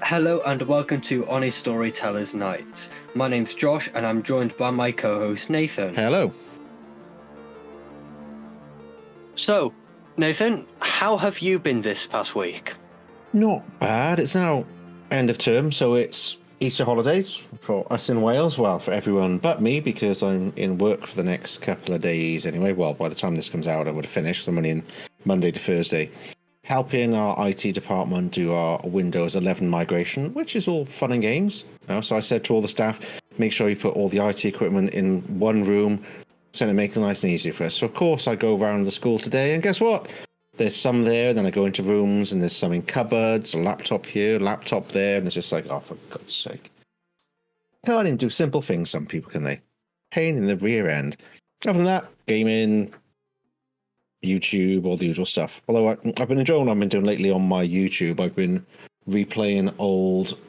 Hello and welcome to Honest Storytellers Night. My name's Josh and I'm joined by my co-host Nathan. Hello. So, Nathan, how have you been this past week? Not bad. It's now end of term, so it's Easter holidays for us in Wales. Well, for everyone but me, because I'm in work for the next couple of days anyway. Well, by the time this comes out, I would have finished. I'm only in Monday to Thursday, helping our IT department do our Windows 11 migration, which is all fun and games. So I said to all the staff, make sure you put all the IT equipment in one room, so to make it nice and easy for us. So, of course, I go around the school today, and guess what? There's some there, then I go into rooms, and there's some in cupboards, a laptop here, laptop there, and it's just like, oh, for God's sake. Can't even do simple things, some people, can they? Pain in the rear end. Other than that, gaming, YouTube, all the usual stuff. Although I've been enjoying what I've been doing lately on my YouTube. I've been replaying old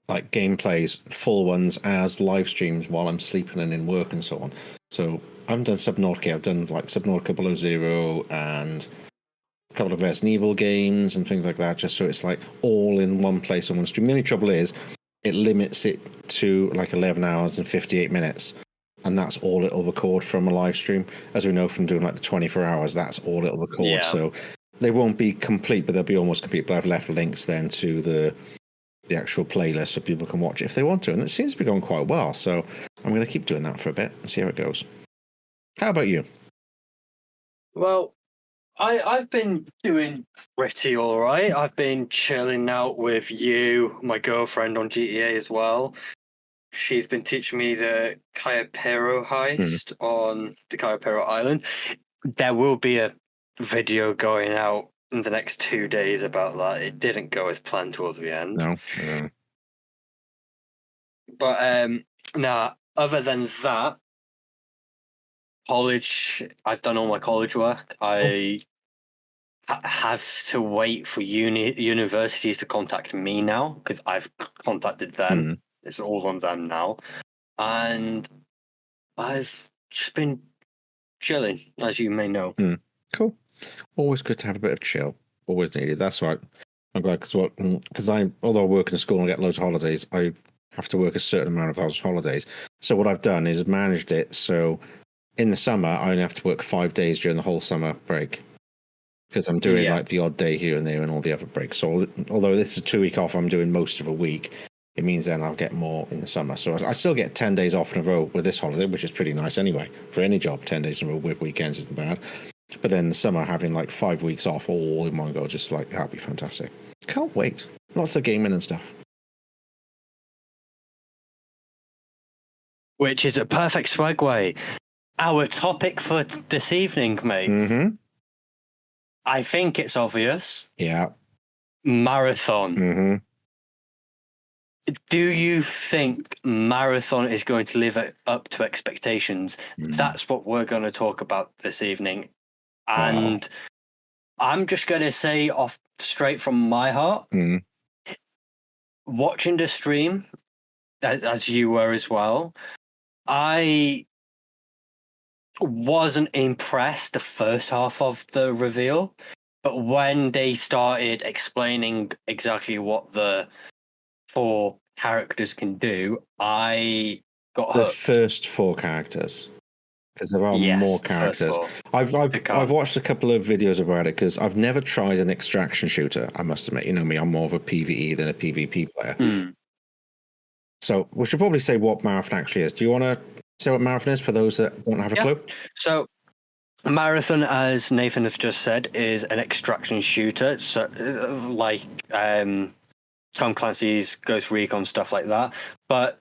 gameplays, full ones, as live streams while I'm sleeping and in work and so on. So I haven't done Subnautica. I've done Subnautica Below Zero and a couple of Resident Evil games and things like that, just so it's all in one place on one stream. The only trouble is it limits it to 11 hours and 58 minutes. And that's all it'll record from a live stream. As we know from doing the 24 hours, that's all it'll record. Yeah. So they won't be complete, but they'll be almost complete. But I've left links then to the actual playlist so people can watch it if they want to. And it seems to be going quite well. So I'm going to keep doing that for a bit and see how it goes. How about you? Well, I've been doing pretty all right. I've been chilling out with you, my girlfriend on GTA as well. She's been teaching me the Kayapero heist on the Kayapero Island. There will be a video going out in the next 2 days about that. It didn't go as planned towards the end. No. But other than that, college, I've done all my college work. I have to wait for universities to contact me now because I've contacted them. It's all on them now. And I've just been chilling, as you may know. Cool. Always good to have a bit of chill. Always needed. That's right. I'm glad because although I work in school and get loads of holidays, I have to work a certain amount of those holidays. So what I've done is managed it so in the summer I only have to work 5 days during the whole summer break because I'm doing the odd day here and there and all the other breaks. So although this is a 2 week off, I'm doing most of a week. It means then I'll get more in the summer. So I still get 10 days off in a row with this holiday, which is pretty nice anyway. For any job, 10 days in a row with weekends isn't bad. But then the summer, having 5 weeks off all in one go, just that'll be fantastic. Can't wait. Lots of gaming and stuff. Which is a perfect segue. Our topic for this evening, mate. I think it's obvious. Yeah. Marathon. Do you think Marathon is going to live up to expectations? That's what we're going to talk about this evening. And I'm just going to say off straight from my heart, watching the stream, as you were as well, I wasn't impressed the first half of the reveal. But when they started explaining exactly what the 4 characters can do, I got hooked. The first 4 characters. Because there are more characters. I've watched a couple of videos about it because I've never tried an extraction shooter, I must admit. You know me, I'm more of a PvE than a PvP player. So we should probably say what Marathon actually is. Do you want to say what Marathon is for those that don't have a clue? So Marathon, as Nathan has just said, is an extraction shooter. So Tom Clancy's Ghost Recon, stuff like that. But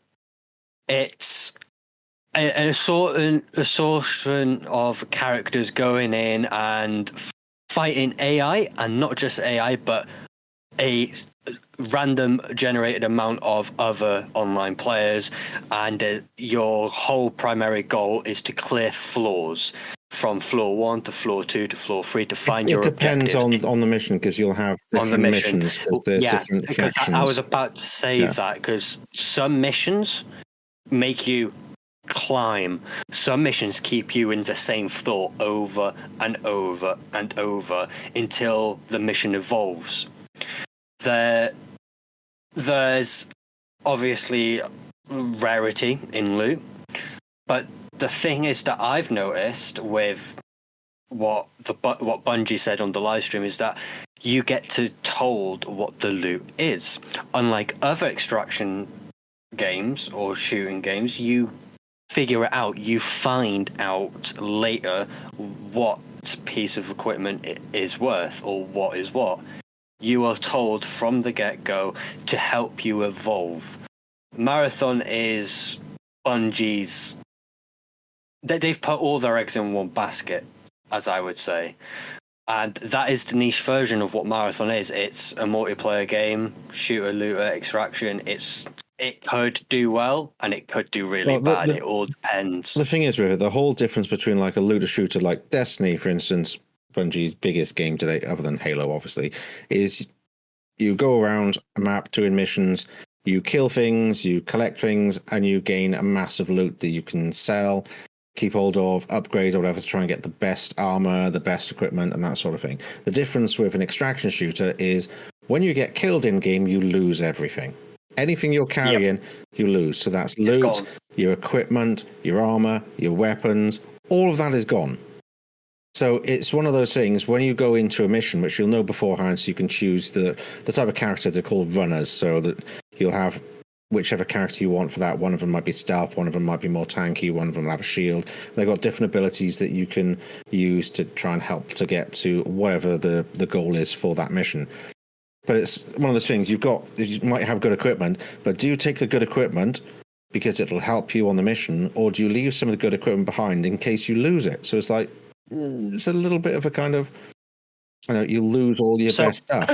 it's an assortment of characters going in and fighting AI, and not just AI, but a random generated amount of other online players, and your whole primary goal is to clear floors from floor 1 to floor 2 to floor 3 to find your objectives. It depends on the mission, because you'll have different missions because there's different factions. I was about to say that because some missions make you climb. Some missions keep you in the same floor over and over and over until the mission evolves. there's obviously rarity in loot, but the thing is that I've noticed with what Bungie said on the live stream is that you get told what the loot is. Unlike other extraction games or shooting games, you figure it out. You find out later what piece of equipment it is worth or what is what. You are told from the get-go to help you evolve. Marathon is Bungie's... They've put all their eggs in one basket, as I would say. And that is the niche version of what Marathon is. It's a multiplayer game, shooter, looter, extraction. It could do well, and it could do really bad. It all depends. The thing is, with it, the whole difference between like a looter shooter like Destiny, for instance, Bungie's biggest game to date, other than Halo, obviously, is you go around a map doing missions, you kill things, you collect things, and you gain a massive loot that you can sell, keep hold of, upgrade, or whatever, to try and get the best armor, the best equipment, and that sort of thing. The difference with an extraction shooter is when you get killed in game, you lose everything. Anything you're carrying, you lose. So that's loot, your equipment, your armor, your weapons, all of that is gone. So it's one of those things when you go into a mission, which you'll know beforehand, so you can choose the type of character they're called runners, so that you'll have whichever character you want for that. One of them might be stealth, one of them might be more tanky, one of them will have a shield. They've got different abilities that you can use to try and help to get to whatever the goal is for that mission. But it's one of those things, you might have good equipment, but do you take the good equipment because it'll help you on the mission, or do you leave some of the good equipment behind in case you lose it? So it's like, it's a little bit of a kind of, you lose all your best stuff.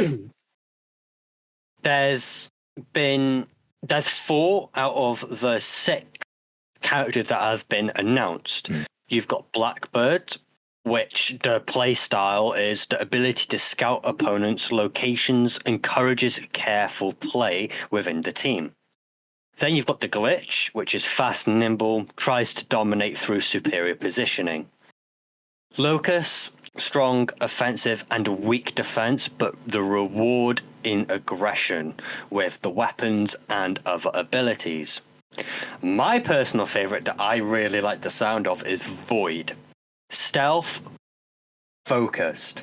There's 4 out of the 6 characters that have been announced. You've got Blackbird, which the play style is the ability to scout opponents' locations, encourages careful play within the team. Then you've got the Glitch, which is fast and nimble, tries to dominate through superior positioning. Locus, strong, offensive, and weak defense, but the reward in aggression with the weapons and other abilities. My personal favorite that I really like the sound of is Void. Stealth, focused.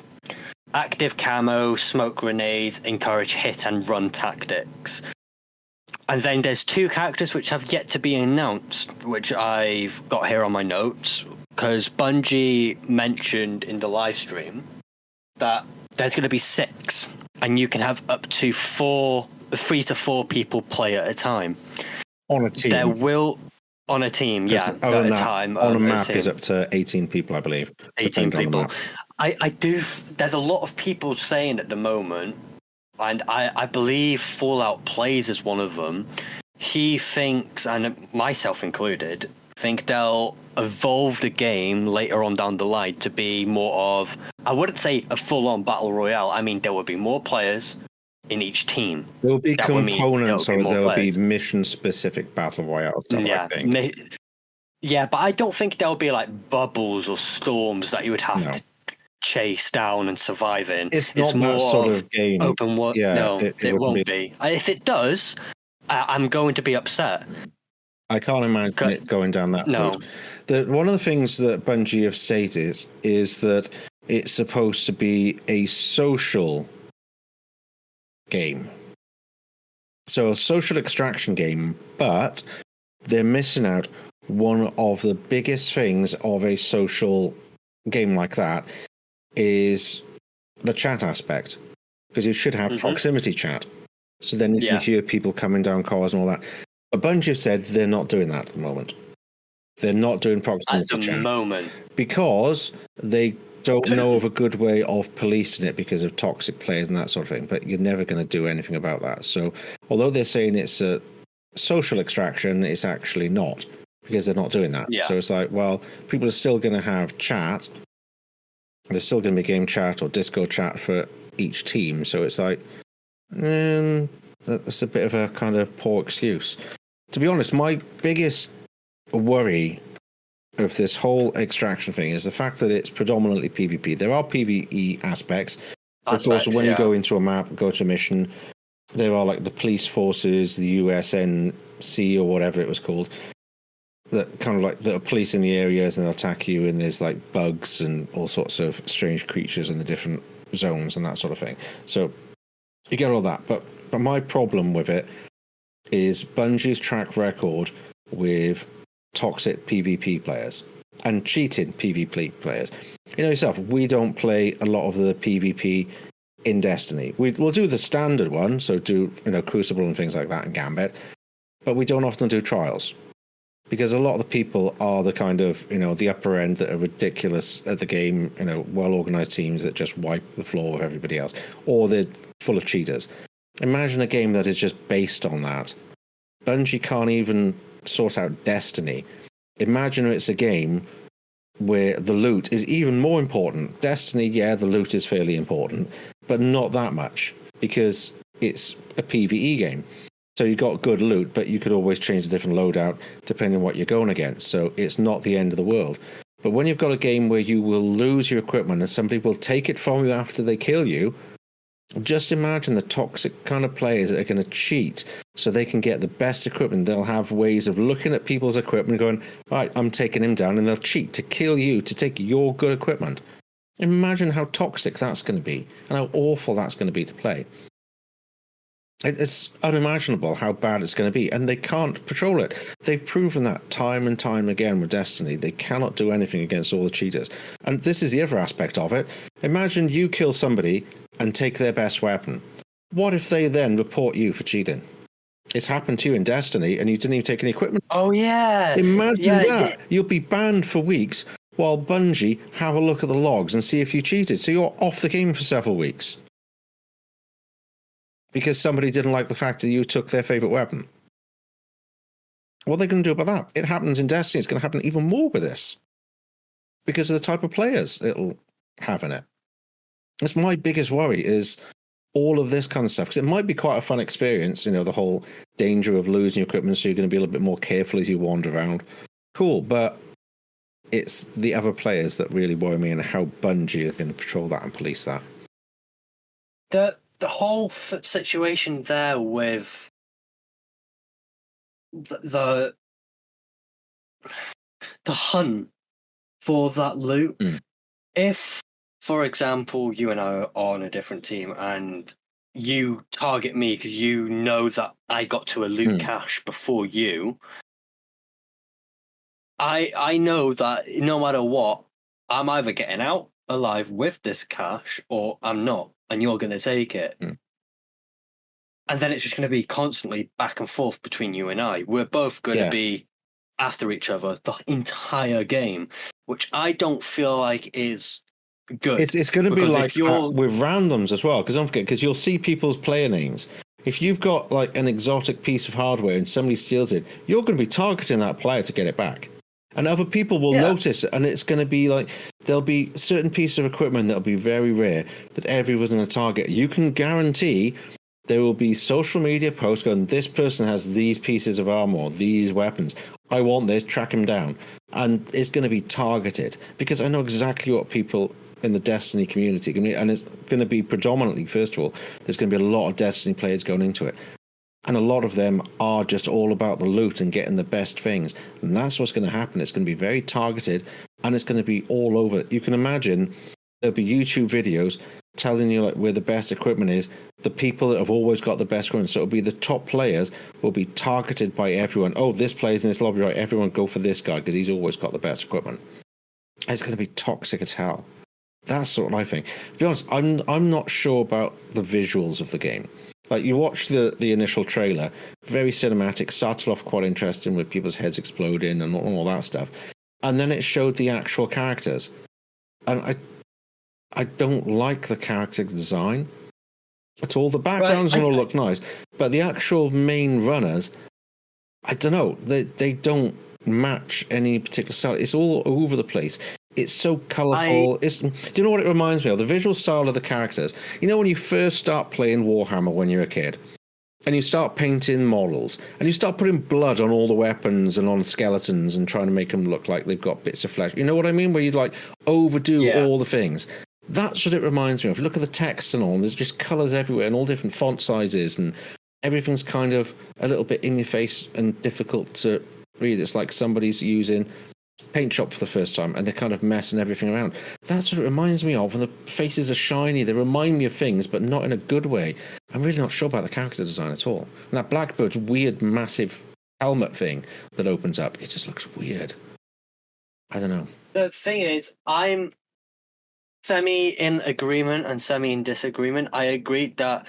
Active camo, smoke grenades, encourage hit and run tactics. And then there's 2 characters which have yet to be announced, which I've got here on my notes, because Bungie mentioned in the live stream that there's going to be 6, and you can have up to 3 to 4 people play at a time. On a team. There will... On a team, yeah, at a time. On a map is up to 18 people, I believe. 18 people. I do... There's a lot of people saying at the moment, and I believe Fallout Plays is one of them. He thinks, and myself included, think they'll evolve the game later on down the line to be more of... I wouldn't say a full-on battle royale. I mean, there will be more players in each team. There'll be components, or there'll be mission-specific battle royale stuff, I think. Yeah, but I don't think there'll be like bubbles or storms that you would have to chase down and survive in. It's not more that sort of game. Open world. Yeah, no, it won't be. If it does, I'm going to be upset. I can't imagine it going down that road. One of the things that Bungie have stated is that it's supposed to be a social game. So a social extraction game, but they're missing out one of the biggest things of a social game like that is the chat aspect, because you should have proximity chat. So then you can hear people coming down cars and all that. But Bungie have said they're not doing that at the moment. They're not doing proximity chat. At the moment. Because they don't know of a good way of policing it because of toxic players and that sort of thing. But you're never going to do anything about that. So although they're saying it's a social extraction, it's actually not, because they're not doing that. Yeah. So it's like, well, people are still going to have chat. There's still going to be game chat or Discord chat for each team. So it's like, that's a bit of a kind of poor excuse. To be honest, my biggest worry of this whole extraction thing is the fact that it's predominantly PvP. There are PvE aspects. Of course, when you go into a map, go to a mission, there are like the police forces, the USNC or whatever it was called, that kind of like that are policing the areas and they'll attack you, and there's like bugs and all sorts of strange creatures in the different zones and that sort of thing. So you get all that, but my problem with it is Bungie's track record with toxic PvP players and cheating PvP players. You know yourself, we don't play a lot of the PvP in Destiny. We'll do the standard one, so do, you know, Crucible and things like that and Gambit, but we don't often do trials because a lot of the people are the kind of, you know, the upper end that are ridiculous at the game, you know, well-organized teams that just wipe the floor with everybody else, or they're full of cheaters. Imagine a game that is just based on that. Bungie can't even sort out Destiny. Imagine it's a game where the loot is even more important. Destiny, yeah, the loot is fairly important, but not that much because it's a PvE game. So you got good loot, but you could always change a different loadout depending on what you're going against. So it's not the end of the world. But when you've got a game where you will lose your equipment and somebody will take it from you after they kill you, just imagine the toxic kind of players that are going to cheat so they can get the best equipment. They'll have ways of looking at people's equipment and going, right, I'm taking him down, and they'll cheat to kill you to take your good equipment. Imagine how toxic that's going to be and how awful that's going to be to play. It's unimaginable how bad it's going to be, and they can't patrol it. They've proven that time and time again with Destiny. They cannot do anything against all the cheaters. And this is the other aspect of it. Imagine you kill somebody and take their best weapon. What if they then report you for cheating? It's happened to you in Destiny, and you didn't even take any equipment. Oh, yeah. Imagine that. You'll be banned for weeks while Bungie have a look at the logs and see if you cheated. So you're off the game for several weeks. Because somebody didn't like the fact that you took their favorite weapon. What are they going to do about that? It happens in Destiny. It's going to happen even more with this. Because of the type of players it'll have in it. That's my biggest worry, is all of this kind of stuff. Because it might be quite a fun experience, you know, the whole danger of losing your equipment, so you're going to be a little bit more careful as you wander around. Cool, but it's the other players that really worry me, and how Bungie are going to patrol that and police that. The whole situation there with the hunt for that loot. If, for example, you and I are on a different team and you target me because you know that I got to a loot cache before you, I know that no matter what, I'm either getting out alive with this cache or I'm not, and you're going to take it. And then it's just going to be constantly back and forth between you and I. We're both going to be after each other the entire game, which I don't feel like is good. It's going to be like with randoms as well, because don't forget, because you'll see people's player names. If you've got like an exotic piece of hardware and somebody steals it, you're going to be targeting that player to get it back. And other people will notice it, and it's going to be like there'll be certain pieces of equipment that'll be very rare that everyone's going to target. You can guarantee there will be social media posts going, this person has these pieces of armor, these weapons. I want this, track him down. And it's going to be targeted, because I know exactly what people in the Destiny community, and it's going to be predominantly, first of all, there's going to be a lot of Destiny players going into it. And a lot of them are just all about the loot and getting the best things. And that's what's going to happen. It's going to be very targeted, and it's going to be all over. You can imagine there'll be YouTube videos telling you like where the best equipment is. The people that have always got the best equipment, so it'll be the top players, will be targeted by everyone. Oh, this player's in this lobby, right? Everyone go for this guy because he's always got the best equipment. It's going to be toxic as hell. That's what I think. To be honest, I'm not sure about the visuals of the game. Like, you watch the initial trailer, very cinematic, started off quite interesting with people's heads exploding and all that stuff. And then it showed the actual characters. And I don't like the character design at all. The backgrounds all look nice, but the actual main runners, I don't know, they don't match any particular style. It's all over the place. It's so colourful. Do you know what it reminds me of? The visual style of the characters. You know when you first start playing Warhammer when you're a kid, and you start painting models, and you start putting blood on all the weapons and on skeletons and trying to make them look like they've got bits of flesh. You know what I mean? Where you like overdo all the things. That's what it reminds me of. Look at the text and all, and there's just colours everywhere and all different font sizes, and everything's kind of a little bit in your face and difficult to read. It's like somebody's using Paint Shop for the first time and they're kind of messing everything around. That's what it reminds me of. And the faces are shiny. They remind me of things, but not in a good way. I'm really not sure about the character design at all. And that Blackbird's weird, massive helmet thing that opens up, it just looks weird. I don't know. The thing is, I'm semi in agreement and semi in disagreement. I agree that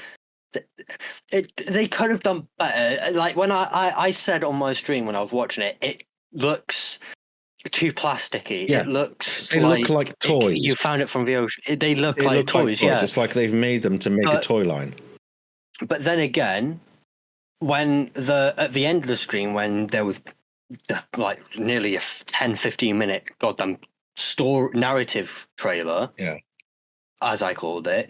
they could have done better. Like when I said on my stream when I was watching it, it looks too plasticky. Yeah. It looks They look like toys. You found it from the ocean. They look They like look toys, yeah. It's like they've made them to make a toy line. But then again, when at the end of the stream, when there was like nearly a 10-15 minute goddamn narrative trailer, yeah, as I called it,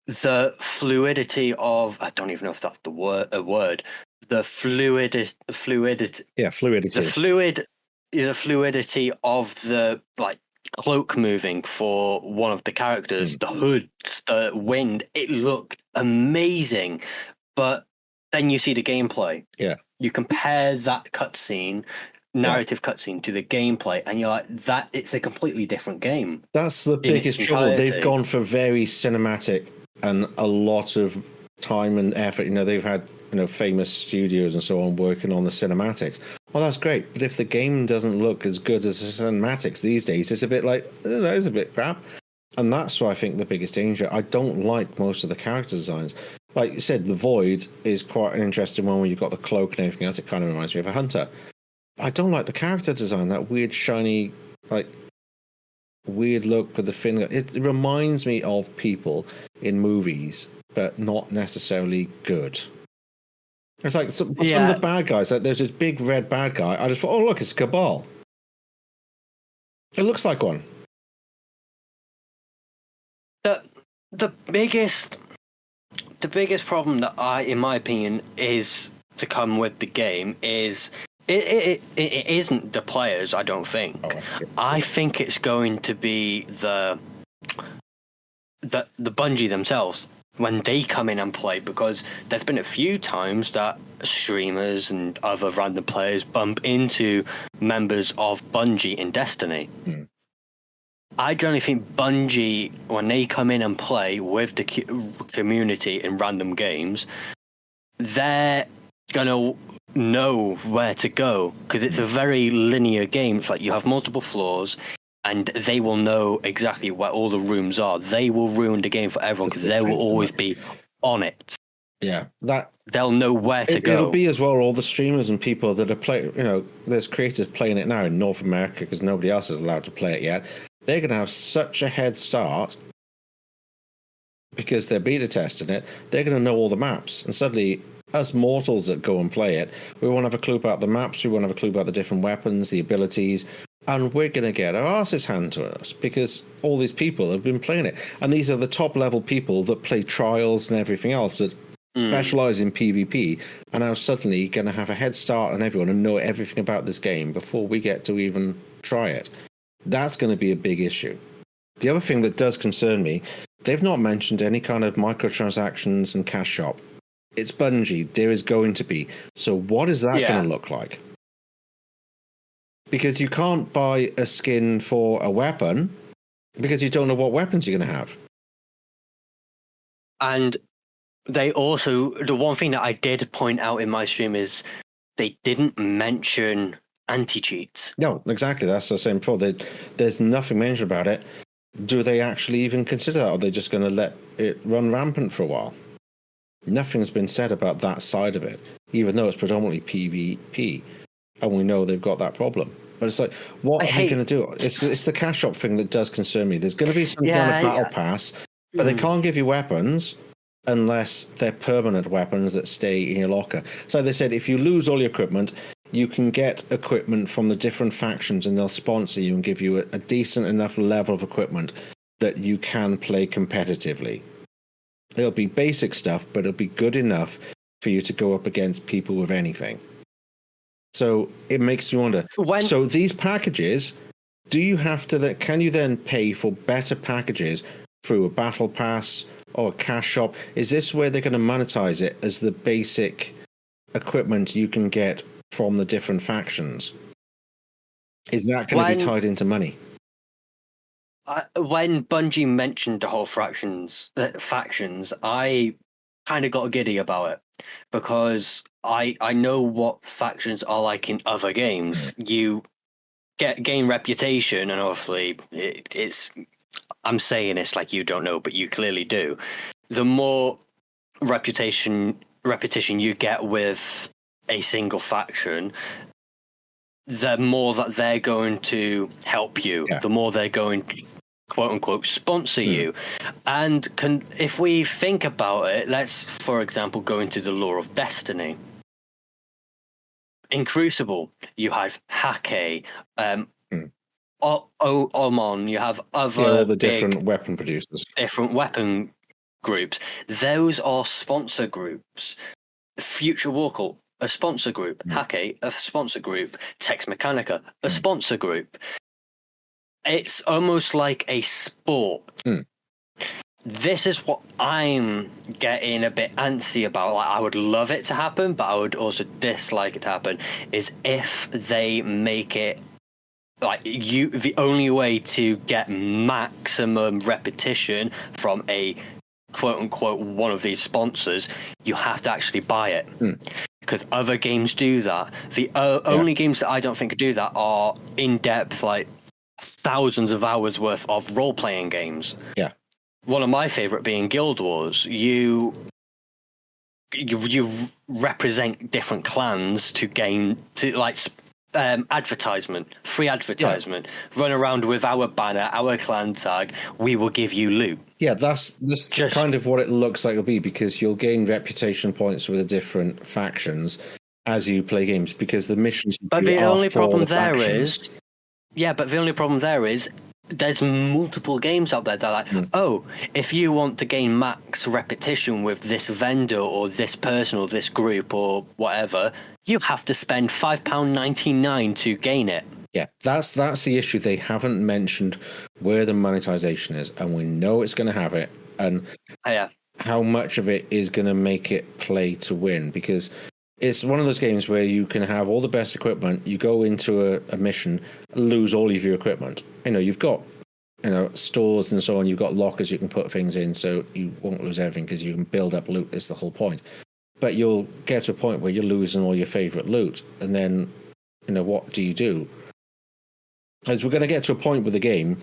the fluidity of, I don't even know if that's a word. The fluidity. Yeah, fluidity. The fluidity of the like cloak moving for one of the characters, the hoods, the wind. It looked amazing, but then you see the gameplay. Yeah, you compare that narrative cutscene to the gameplay, and you're like, that it's a completely different game. That's the biggest trouble. They've gone for very cinematic and a lot of time and effort. You know, they've had famous studios and so on working on the cinematics. Well, that's great, but if the game doesn't look as good as the cinematics these days, it's a bit like, that is a bit crap. And that's why I think the biggest danger. I don't like most of the character designs. Like you said, the Void is quite an interesting one when you've got the cloak and everything else. It kind of reminds me of a hunter. I don't like the character design, that weird, shiny, like, weird look with the fin. It reminds me of people in movies, but not necessarily good. It's like some of the bad guys. Like there's this big red bad guy. I just thought, oh look, it's Cabal. It looks like one. The biggest problem that in my opinion, is to come with the game is it isn't the players. I don't think. I think it's going to be the Bungie themselves when they come in and play, because there's been a few times that streamers and other random players bump into members of Bungie in Destiny. I generally think Bungie, when they come in and play with the community in random games, they're going to know where to go, because it's a very linear game. It's like you have multiple floors, and they will know exactly where all the rooms are. They will ruin the game for everyone, because they will always be on it. Yeah, they'll know where to go. It'll be as well all the streamers and people that are playing. There's creators playing it now in North America because nobody else is allowed to play it yet. They're going to have such a head start because they're beta testing it. They're going to know all the maps, and suddenly, us mortals that go and play it, we want to have a clue about the maps. We want to have a clue about the different weapons, the abilities. And we're going to get our asses handed to us because all these people have been playing it. And these are the top level people that play trials and everything else that specialize in PvP, and are suddenly going to have a head start on everyone and know everything about this game before we get to even try it. That's going to be a big issue. The other thing that does concern me, they've not mentioned any kind of microtransactions and cash shop. It's Bungie. There is going to be. So what is that going to look like? Because you can't buy a skin for a weapon because you don't know what weapons you're going to have. And they also, the one thing that I did point out in my stream is they didn't mention anti-cheats. No, exactly. That's the same before. There's nothing mentioned about it. Do they actually even consider that? Or are they just going to let it run rampant for a while? Nothing's been said about that side of it, even though it's predominantly PvP. And we know they've got that problem. But it's like, what are they going to do? It's the cash shop thing that does concern me. There's going to be some kind of battle pass, but they can't give you weapons unless they're permanent weapons that stay in your locker. So they said if you lose all your equipment, you can get equipment from the different factions and they'll sponsor you and give you a decent enough level of equipment that you can play competitively. It'll be basic stuff, but it'll be good enough for you to go up against people with anything. So it makes me wonder. So these packages, do you have to? Can you then pay for better packages through a battle pass or a cash shop? Is this where they're going to monetize it as the basic equipment you can get from the different factions? Is that going to be tied into money? When Bungie mentioned the whole factions, I kind of got giddy about it because I know what factions are like in other games. You gain reputation, and obviously it's. I'm saying this like you don't know, but you clearly do. The more repetition you get with a single faction, the more that they're going to help you. The more they're going to, quote unquote, sponsor you. And if we think about it, let's, for example, go into the lore of Destiny. In Crucible, you have Hake, Omon, you have other all the different weapon producers, different weapon groups. Those are sponsor groups. Future Warcult, a sponsor group. Hake, a sponsor group. Tex Mechanica, a sponsor group. It's almost like a sport. This is what I'm getting a bit antsy about. Like, I would love it to happen, but I would also dislike it to happen, is if they make it like the only way to get maximum repetition from a quote unquote one of these sponsors, you have to actually buy it. Because other games do that. The only games that I don't think do that are in-depth, like thousands of hours worth of role-playing games. One of my favorite being Guild Wars. You represent different clans to gain advertisement, free advertisement. Run around with our banner, our clan tag. We will give you loot. That's just kind of what it looks like it'll be, because you'll gain reputation points with the different factions as you play games, because the missions. But the only problem there is, there's multiple games out there that are like, oh, if you want to gain max repetition with this vendor or this person or this group or whatever, you have to spend £5.99 to gain it. That's the issue. They haven't mentioned where the monetization is, and we know it's going to have it, and how much of it is going to make it play to win, because it's one of those games where you can have all the best equipment, you go into a mission, lose all of your equipment. You've got stores and so on, you've got lockers you can put things in, so you won't lose everything because you can build up loot. That's the whole point. But you'll get to a point where you're losing all your favorite loot, and then what do you do? Because we're going to get to a point with the game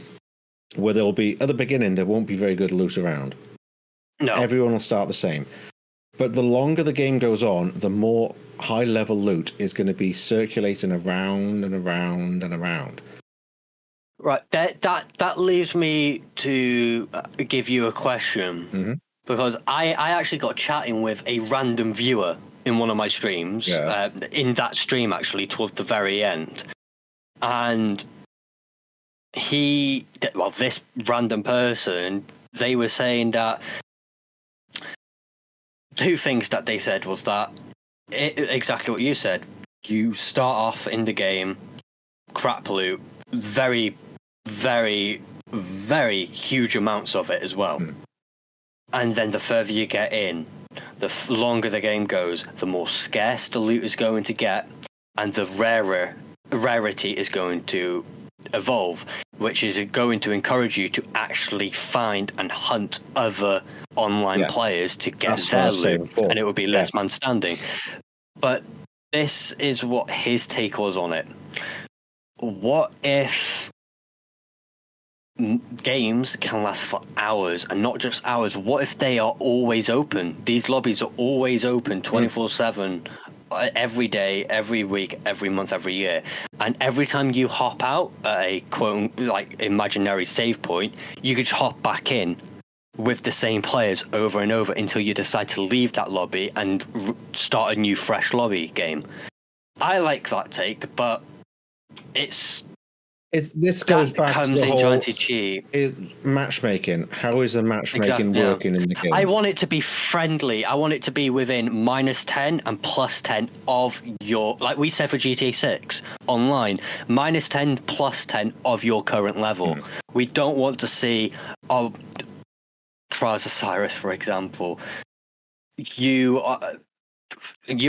where there'll be, at the beginning, there won't be very good loot around. No. Everyone will start the same. But the longer the game goes on, the more high-level loot is going to be circulating around and around and around. Right. That leaves me to give you a question, because I actually got chatting with a random viewer in one of my streams, in that stream actually towards the very end, and this random person, they were saying that two things that they said was that exactly what you said. You start off in the game, crap loot, very, very, very huge amounts of it as well. And then the further you get in, the longer the game goes, the more scarce the loot is going to get, and the rarity is going to evolve, which is going to encourage you to actually find and hunt other online players to get their loot, and it would be less man standing. But this is what his take was on it. What if games can last for hours, and not just hours? What if they are always open? These lobbies are always open 24/7, every day, every week, every month, every year, and every time you hop out at a quote like imaginary save point, you could just hop back in with the same players over and over until you decide to leave that lobby and start a new fresh lobby game. I like that take, but this goes back to the whole matchmaking. How is the matchmaking working in the game? I want it to be friendly. I want it to be within -10 and +10 of your, like we said for GTA 6 online, -10, +10 of your current level. We don't want to see Trials of Cyrus, for example, you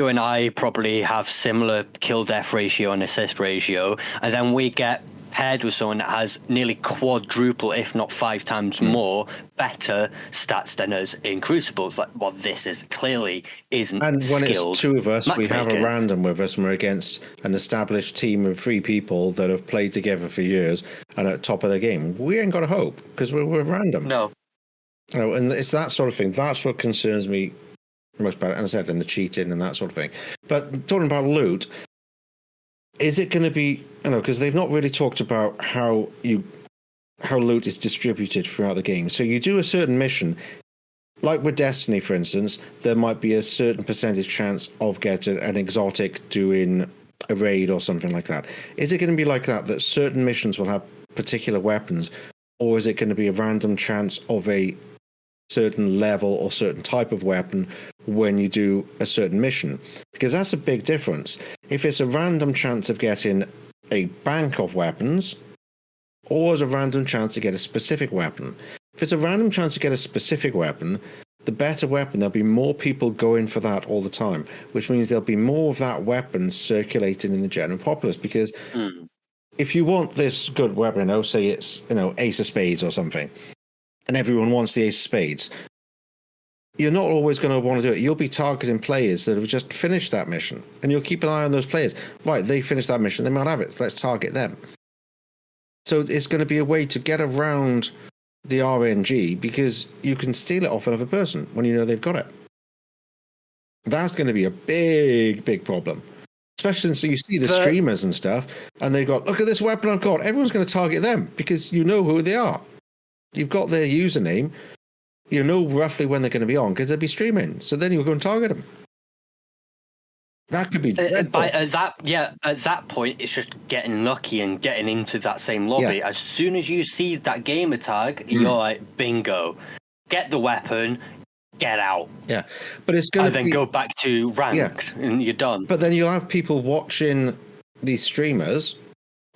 and I probably have similar kill death ratio and assist ratio, and then we get paired with someone that has nearly quadruple, if not 5 times more, better stats than us in Crucible. It's like, well, this is clearly isn't And when skilled it's 2 of us, we have a matchmaking. random with us, and we're against an established team of 3 people that have played together for years and at the top of the game. We ain't got a hope because we're random. No. And it's that sort of thing. That's what concerns me most about it. And I said, and the cheating and that sort of thing. But talking about loot, is it going to be, because they've not really talked about how loot is distributed throughout the game. So you do a certain mission, like with Destiny, for instance, there might be a certain percentage chance of getting an exotic doing a raid or something like that. Is it going to be like that certain missions will have particular weapons, or is it going to be a random chance of a certain level or certain type of weapon when you do a certain mission? Because that's a big difference. If it's a random chance of getting a bank of weapons, or is a random chance to get a specific weapon. If it's a random chance to get a specific weapon, the better weapon, there'll be more people going for that all the time, which means there'll be more of that weapon circulating in the general populace. Because if you want this good weapon, say it's Ace of Spades or something, and everyone wants the Ace of Spades, you're not always going to want to do it. You'll be targeting players that have just finished that mission, and you'll keep an eye on those players. Right, they finished that mission, they might have it. Let's target them. So it's going to be a way to get around the RNG because you can steal it off another person when you know they've got it. That's going to be a big, big problem. Especially since you see the streamers and stuff, and they've got, look at this weapon I've got. Everyone's going to target them because you know who they are. You've got their username. You know roughly when they're going to be on because they'll be streaming. So then you'll go and target them. That could be dreadful. At that point, it's just getting lucky and getting into that same lobby. Yeah. As soon as you see that gamer tag, you're like, bingo, get the weapon, get out. Yeah, but it's going to then go back to ranked, and you're done. But then you'll have people watching these streamers.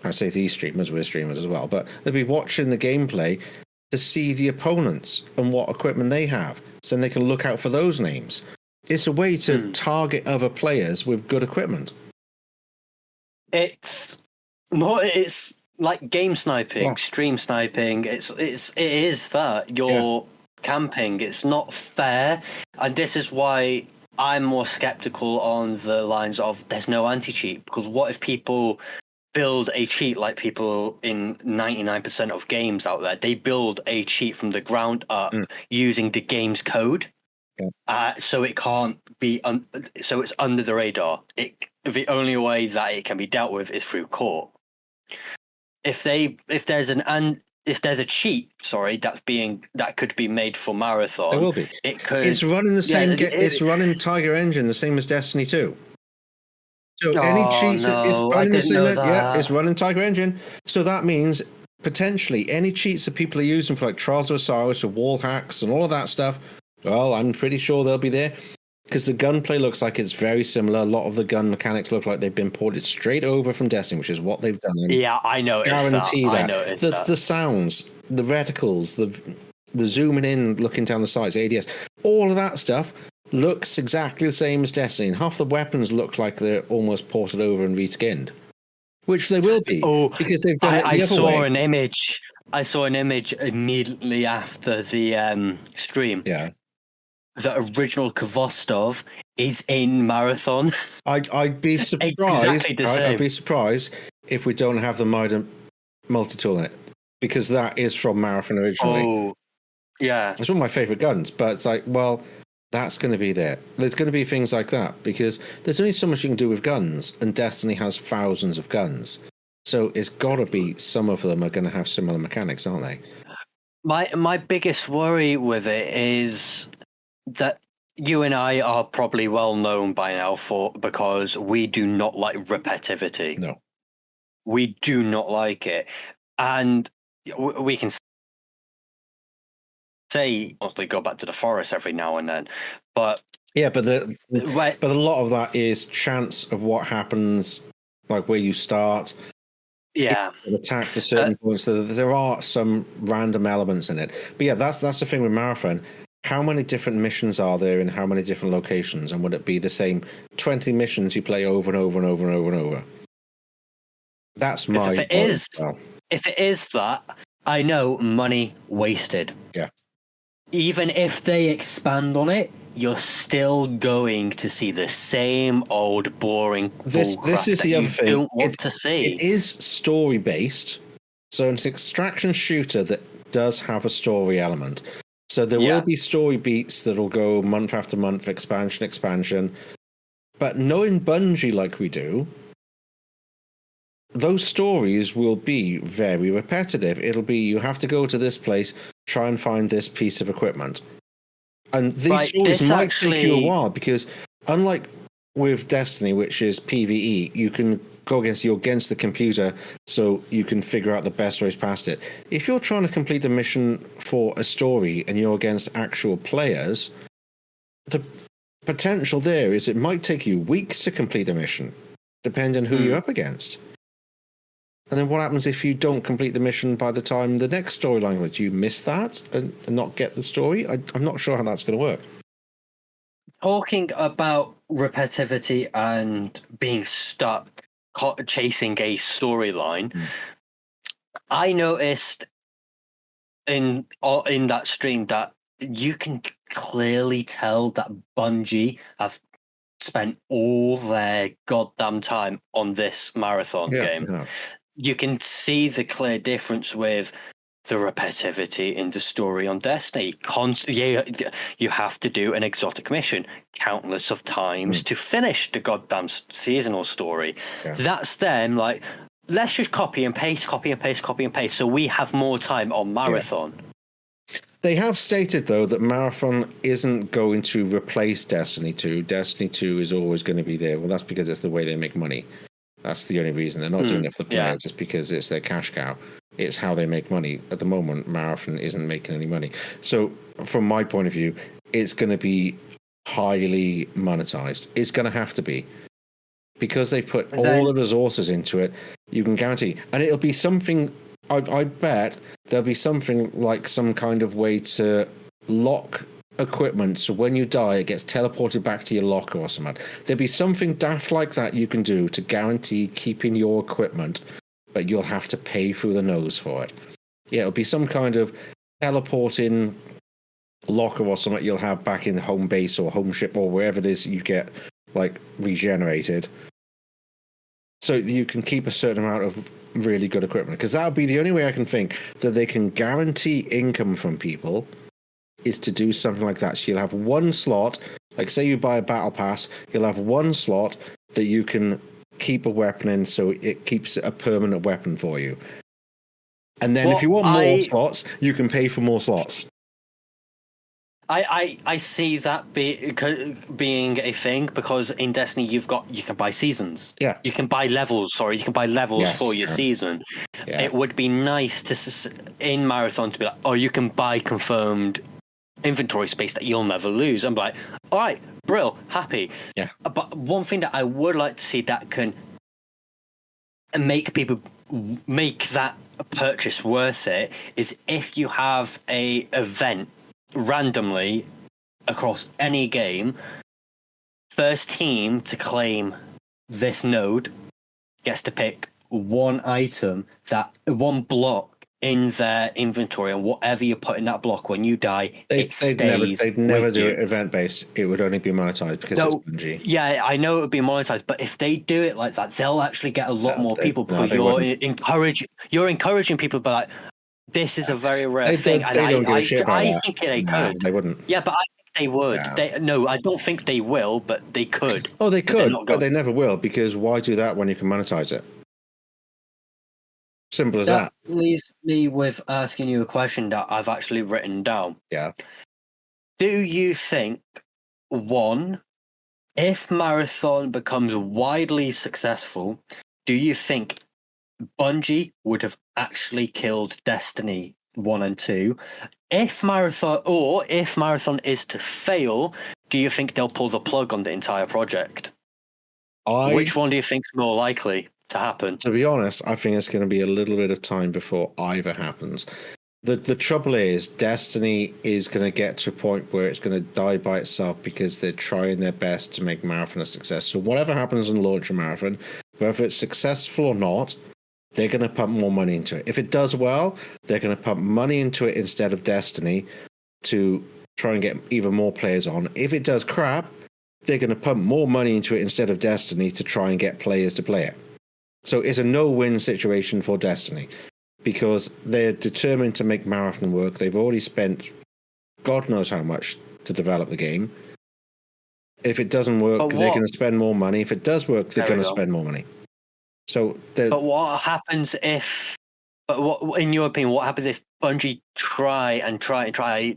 I say these streamers, we're streamers as well, but they'll be watching the gameplay to see the opponents and what equipment they have, so then they can look out for those names. It's a way to target other players with good equipment. It's like game sniping, stream sniping. It is that you're camping. It's not fair, and this is why I'm more skeptical on the lines of there's no anti-cheat, because what if people build a cheat like people in 99% of games out there? They build a cheat from the ground up using the game's code. So it can't be, so it's under the radar. The only way that it can be dealt with is through court. If there's a cheat, that could be made for Marathon. There will be. It's running the same. It's running Tiger Engine, the same as Destiny 2. So any cheats, it's running the same. Yeah, it's running Tiger Engine. So that means potentially any cheats that people are using for like Trials of Osiris or wall hacks and all of that stuff. Well, I'm pretty sure they'll be there because the gunplay looks like it's very similar. A lot of the gun mechanics look like they've been ported straight over from Destiny, which is what they've done. Yeah, I noticed guarantee that. I noticed that. The sounds, the reticles, the zooming in, looking down the sights, ADS, all of that stuff looks exactly the same as Destiny. And half the weapons look like they're almost ported over and reskinned, which they will be because they've done it the other way. I saw an image immediately after the stream. Yeah. The original Kvostov is in Marathon. I'd be surprised. Exactly the same. I'd be surprised if we don't have the Mida multi-tool in it, because that is from Marathon originally. Oh, yeah. It's one of my favorite guns, but it's like, well, that's going to be there. There's going to be things like that because there's only so much you can do with guns, and Destiny has thousands of guns. So it's got to be some of them are going to have similar mechanics, aren't they? My biggest worry with it is that you and I are probably well known by now because we do not like repetitivity. No. We do not like it. And we can say, mostly go back to the forest every now and then. But yeah, but a lot of that is chance of what happens, like where you start. Yeah. Attack to certain points. So there are some random elements in it. But yeah, that's the thing with Marathon. How many different missions are there in how many different locations? And would it be the same 20 missions you play over and over and over and over and over? That's my If it point. is, if it is that, I know money wasted. Yeah. Even if they expand on it, you're still going to see the same old boring This is the other thing. Don't want to see. It is story based, so it's an extraction shooter that does have a story element. So there will be story beats that'll go month after month, expansion. But knowing Bungie like we do, those stories will be very repetitive. It'll be you have to go to this place, try and find this piece of equipment. And these stories might take you a while because unlike with Destiny, which is PvE, you can go against the computer so you can figure out the best ways past it. If you're trying to complete a mission for a story and you're against actual players, the potential there is it might take you weeks to complete a mission, depending on who you're up against. And then what happens if you don't complete the mission by the time the next storyline goes? Do you miss that and not get the story? I'm not sure how that's going to work. Talking about repetitivity and being stuck chasing a storyline, I noticed in that stream that you can clearly tell that Bungie have spent all their goddamn time on this marathon game. Yeah. You can see the clear difference with the repetitivity in the story on Destiny. You have to do an exotic mission countless of times to finish the goddamn seasonal story. Yeah. That's them like, let's just copy and paste, so we have more time on Marathon. Yeah. They have stated, though, that Marathon isn't going to replace Destiny 2. Destiny 2 is always going to be there. Well, that's because it's the way they make money. That's the only reason. They're not doing it for the players. It's because it's their cash cow. It's how they make money. At the moment, Marathon isn't making any money. So, from my point of view, it's going to be highly monetized. It's going to have to be. Because they put all the resources into it, you can guarantee. And it'll be something, I bet there'll be something like some kind of way to lock equipment, so when you die, it gets teleported back to your locker or something. There'll be something daft like that you can do to guarantee keeping your equipment, but you'll have to pay through the nose for it. Yeah, it'll be some kind of teleporting locker or something you'll have back in home base or home ship or wherever it is you get like regenerated, so you can keep a certain amount of really good equipment. Because that'll be the only way I can think that they can guarantee income from people, is to do something like that. So you'll have one slot, like say you buy a battle pass, you'll have one slot that you can keep a weapon in, so it keeps a permanent weapon for you. And then if you want more slots, you can pay for more slots. I see that being a thing, because in Destiny you can buy seasons. Yeah. You can buy levels. Sorry, you can buy levels for your season. Yeah. It would be nice to in Marathon to be like, oh, you can buy confirmed inventory space that you'll never lose. I'm like, all right, brill, happy. Yeah. But one thing that I would like to see that can make people make that purchase worth it is if you have a event randomly across any game, first team to claim this node gets to pick one item, that one block in their inventory, and whatever you put in that block when you die, it stays. They'd never do it event based. It would only be monetized because it's Bungie. Yeah, I know it would be monetized, but if they do it like that, they'll actually get a lot more people, because you're encouraging people, but like, this is a very rare thing. I think they could. They wouldn't. Yeah, but I think they would. No, I don't think they will, but they could. Oh, they could, but they never will, because why do that when you can monetize it? Simple as that. That leaves me with asking you a question that I've actually written down. Yeah. Do you think, one, if Marathon becomes widely successful, do you think Bungie would have actually killed Destiny 1 and 2? If Marathon is to fail, do you think they'll pull the plug on the entire project? Which one do you think's more likely? to happen. To be honest, I think it's going to be a little bit of time before either happens. The trouble is, Destiny is going to get to a point where it's going to die by itself because they're trying their best to make Marathon a success. So whatever happens in launch of Marathon, whether it's successful or not, they're going to pump more money into it. If it does well, they're going to pump money into it instead of Destiny to try and get even more players on. If it does crap, they're going to pump more money into it instead of Destiny to try and get players to play it. So it's a no-win situation for Destiny because they're determined to make Marathon work. They've already spent God knows how much to develop the game. If it doesn't work, they're going to spend more money. If it does work, they're going to spend more money. So, but what happens if? But what, in your opinion, what happens if Bungie try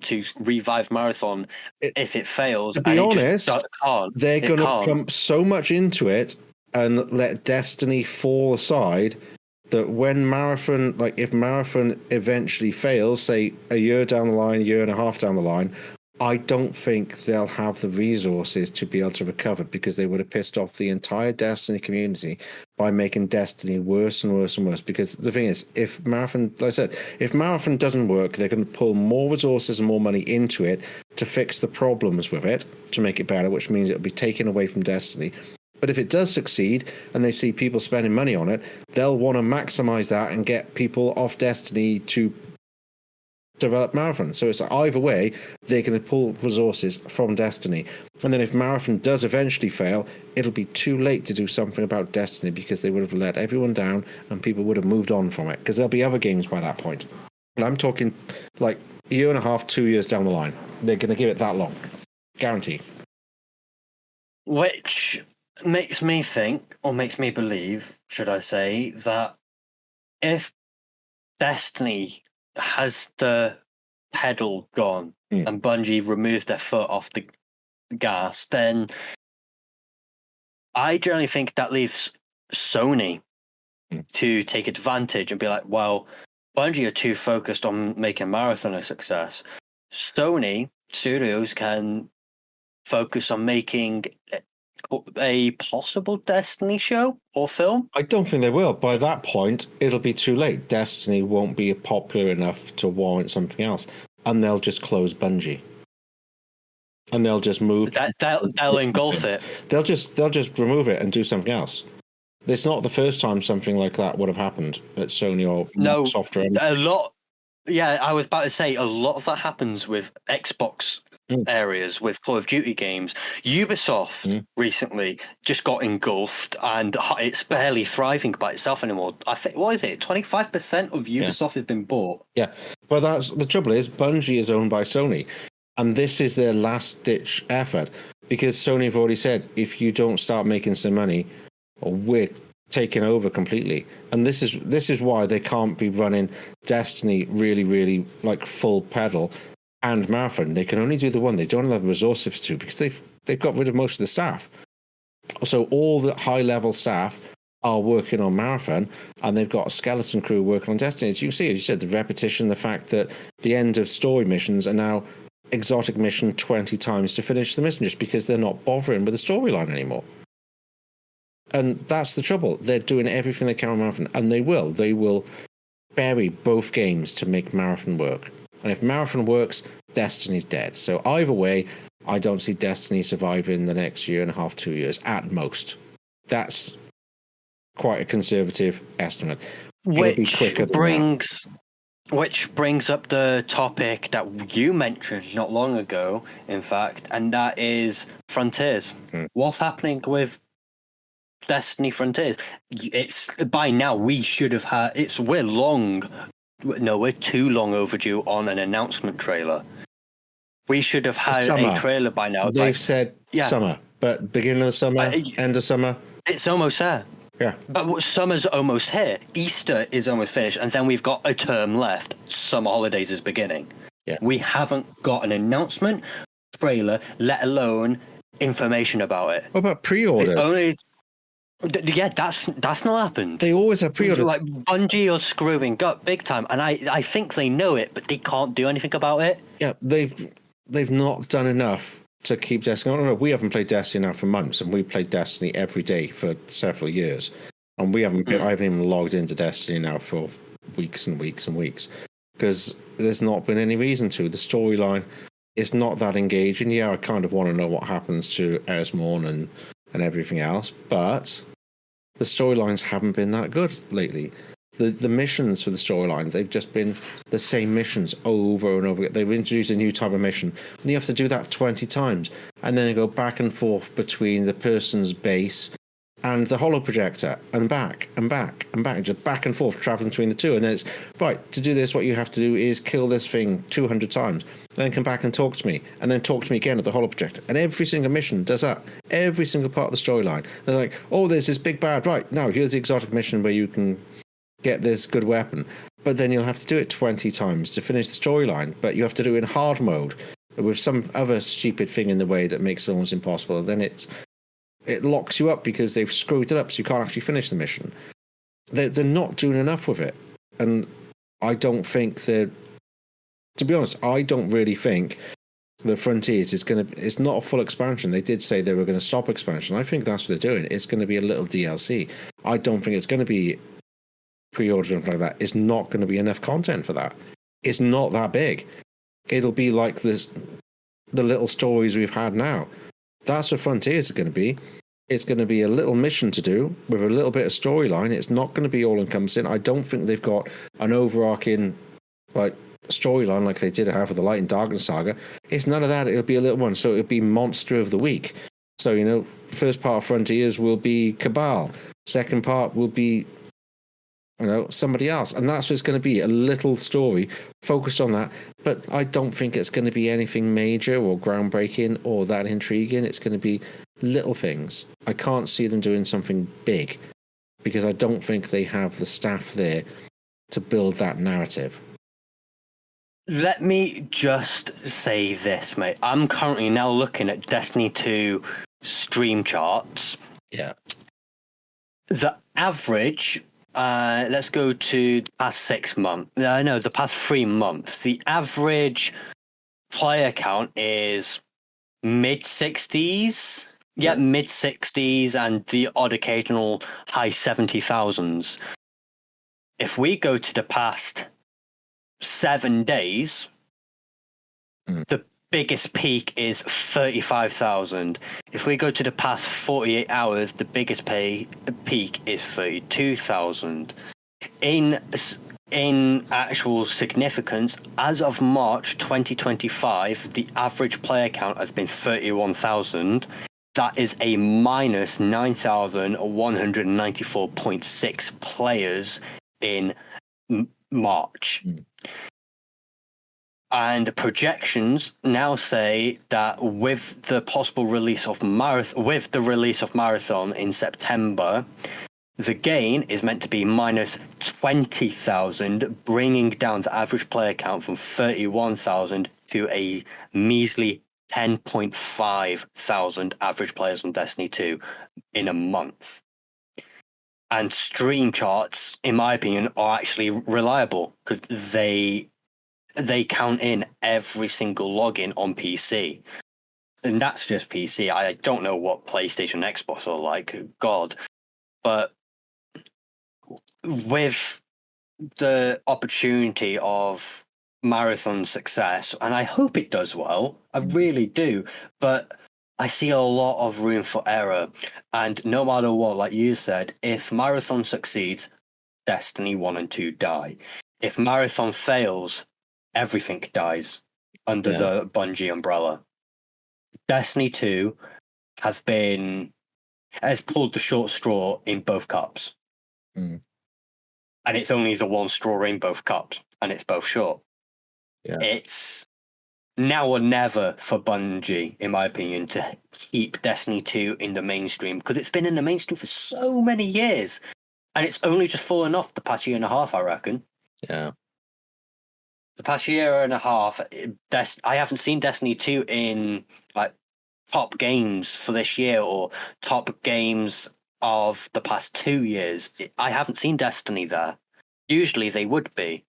to revive Marathon? If it fails, to be honest, they're going to pump so much into it and let Destiny fall aside that when Marathon, like if Marathon eventually fails, say a year down the line, year and a half down the line, I don't think they'll have the resources to be able to recover because they would have pissed off the entire Destiny community by making Destiny worse and worse and worse. Because the thing is, if Marathon, like I said, if Marathon doesn't work, they're going to pull more resources and more money into it to fix the problems with it, to make it better, which means it'll be taken away from Destiny. But if it does succeed and they see people spending money on it, they'll want to maximize that and get people off Destiny to develop Marathon. So it's either way, they're going to pull resources from Destiny. And then if Marathon does eventually fail, it'll be too late to do something about Destiny because they would have let everyone down and people would have moved on from it because there'll be other games by that point. And I'm talking like a year and a half, 2 years down the line. They're going to give it that long. Guaranteed. Which makes me think, or makes me believe, should I say, that if Destiny has the pedal gone and Bungie removes their foot off the gas, then I generally think that leaves Sony to take advantage and be like, well, Bungie are too focused on making Marathon a success. Sony Studios can focus on making a possible Destiny show or film. I don't think they will. By that point, it'll be too late. Destiny won't be popular enough to warrant something else, and they'll just close Bungie, and they'll just move. They'll engulf it. They'll just remove it and do something else. It's not the first time something like that would have happened at Sony or Microsoft. A lot. Yeah, I was about to say a lot of that happens with Xbox areas with Call of Duty games. Ubisoft recently just got engulfed and it's barely thriving by itself anymore. I think, what is it? 25% of Ubisoft has been bought. Yeah, but that's the trouble is Bungie is owned by Sony, and this is their last ditch effort because Sony have already said if you don't start making some money, we're taking over completely. And this is why they can't be running Destiny really like full pedal and Marathon. They can only do the one. They don't have the resources to because they've got rid of most of the staff. So all the high level staff are working on Marathon and they've got a skeleton crew working on Destiny. As you see, as you said, the repetition, the fact that the end of story missions are now exotic mission 20 times to finish the mission just because they're not bothering with the storyline anymore. And that's the trouble. They're doing everything they can on Marathon, and they will. They will bury both games to make Marathon work. And if Marathon works, Destiny's dead. So either way, I don't see Destiny surviving the next year and a half, 2 years at most. That's quite a conservative estimate. Which brings up the topic that you mentioned not long ago, in fact, and that is Frontiers. What's happening with Destiny Frontiers? It's by now we should have had. We're too long overdue on an announcement trailer. We should have had a trailer by now. They've said summer, but beginning of the summer, end of summer. It's almost there. Yeah. But summer's almost here. Easter is almost finished, and then we've got a term left. Summer holidays is beginning. Yeah. We haven't got an announcement trailer, let alone information about it. What about pre-orders? That's not happened. They always have pre-orders. Like Bungie are screwing up big time, and I think they know it, but they can't do anything about it. Yeah, they've not done enough to keep Destiny. No, we haven't played Destiny now for months, and we played Destiny every day for several years. And we haven't been, I haven't even logged into Destiny now for weeks and weeks and weeks because there's not been any reason to. The storyline is not that engaging. Yeah, I kind of want to know what happens to Esmorn and everything else, but the storylines haven't been that good lately. The missions for the storyline, they've just been the same missions over and over again. They've introduced a new type of mission, and you have to do that 20 times. And then they go back and forth between the person's base and the holo projector, and back and back and back, just back and forth, traveling between the two. And then it's, right, to do this, what you have to do is kill this thing 200 times, then come back and talk to me, and then talk to me again at the holo projector. And every single mission does that. Every single part of the storyline. They're like, oh, there's this big bad, right, now here's the exotic mission where you can get this good weapon. But then you'll have to do it 20 times to finish the storyline, but you have to do it in hard mode with some other stupid thing in the way that makes it almost impossible. Then it locks you up because they've screwed it up so you can't actually finish the mission. They're not doing enough with it. And I don't think to be honest, I don't really think the Frontiers it's not a full expansion. They did say they were going to stop expansion. I think that's what they're doing. It's going to be a little DLC. I don't think it's going to be pre-ordered or something like that. It's not going to be enough content for that. It's not that big. It'll be like the little stories we've had now. That's what Frontiers is going to be. It's going to be a little mission to do with a little bit of storyline. It's not going to be all encompassing. I don't think they've got an overarching storyline like they did have with the Light and Darkness saga. It's none of that. It'll be a little one. So it'll be Monster of the Week. So, first part of Frontiers will be Cabal. Second part will be somebody else. And that's what it's going to be, a little story focused on that. But I don't think it's going to be anything major or groundbreaking or that intriguing. It's going to be little things. I can't see them doing something big because I don't think they have the staff there to build that narrative. Let me just say this, mate. I'm currently now looking at Destiny 2 stream charts. Yeah. The average... let's go to the past 6 months. The past 3 months. The average player count is mid-60s. Yeah, mid-60s and the odd occasional high 70,000s. If we go to the past 7 days, the biggest peak is 35,000. If we go to the past 48 hours, the biggest peak is 32,000. In actual significance, as of March 2025, the average player count has been 31,000. That is a minus 9,194.6 players in March. And the projections now say that with the possible release of Marathon in September, the gain is meant to be minus 20,000, bringing down the average player count from 31,000 to a measly 10.5 thousand average players on Destiny 2 in a month. And stream charts, in my opinion, are actually reliable because they count in every single login on PC. And that's just PC. I don't know what PlayStation, Xbox are like, God. But with the opportunity of Marathon success, and I hope it does well, I really do, but I see a lot of room for error. And no matter what, like you said, if Marathon succeeds, Destiny 1 and 2 die. If Marathon fails, everything dies under the Bungie umbrella. Destiny 2 has pulled the short straw in both cups. And it's only the one straw in both cups, and it's both short. Yeah. It's now or never for Bungie, in my opinion, to keep Destiny 2 in the mainstream, because it's been in the mainstream for so many years, and it's only just fallen off the past year and a half, I reckon. Yeah. The past year and a half, I haven't seen Destiny 2 in top games for this year or top games of the past 2 years. I haven't seen Destiny there. Usually they would be.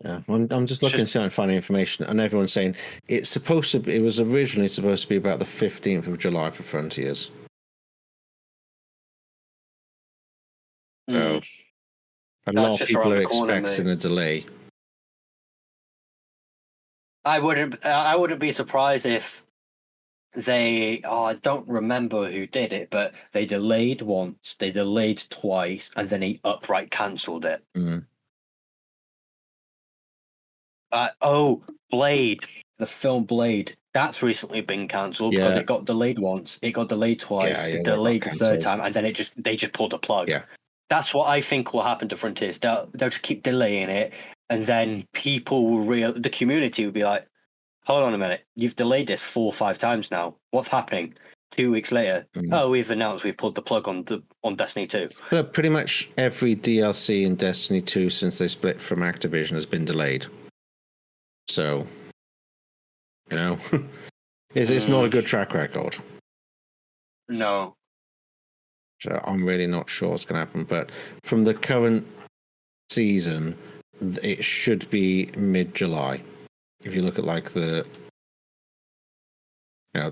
Yeah, I'm just looking to see if I can find information, and everyone's saying it was originally supposed to be about the 15th of July for Frontiers. A That's lot of just people around are the corner, expecting mate. a delay. I wouldn't be surprised if I don't remember who did it, but they delayed once, they delayed twice, and then he upright cancelled it. Mm. Blade, the film Blade, that's recently been cancelled because Yeah. it got delayed once, it got delayed twice, Yeah, it that got delayed the third cancelled. time, and then they just pulled the plug. Yeah. That's what I think will happen to Frontiers. They'll just keep delaying it, and then the community will be like, hold on a minute, you've delayed this 4 or 5 times now. What's happening? 2 weeks later, we've announced we've pulled the plug on Destiny 2. But pretty much every DLC in Destiny 2 since they split from Activision has been delayed. So, it's not a good track record. No. So I'm really not sure what's going to happen. But from the current season, it should be mid-July. If you look at like the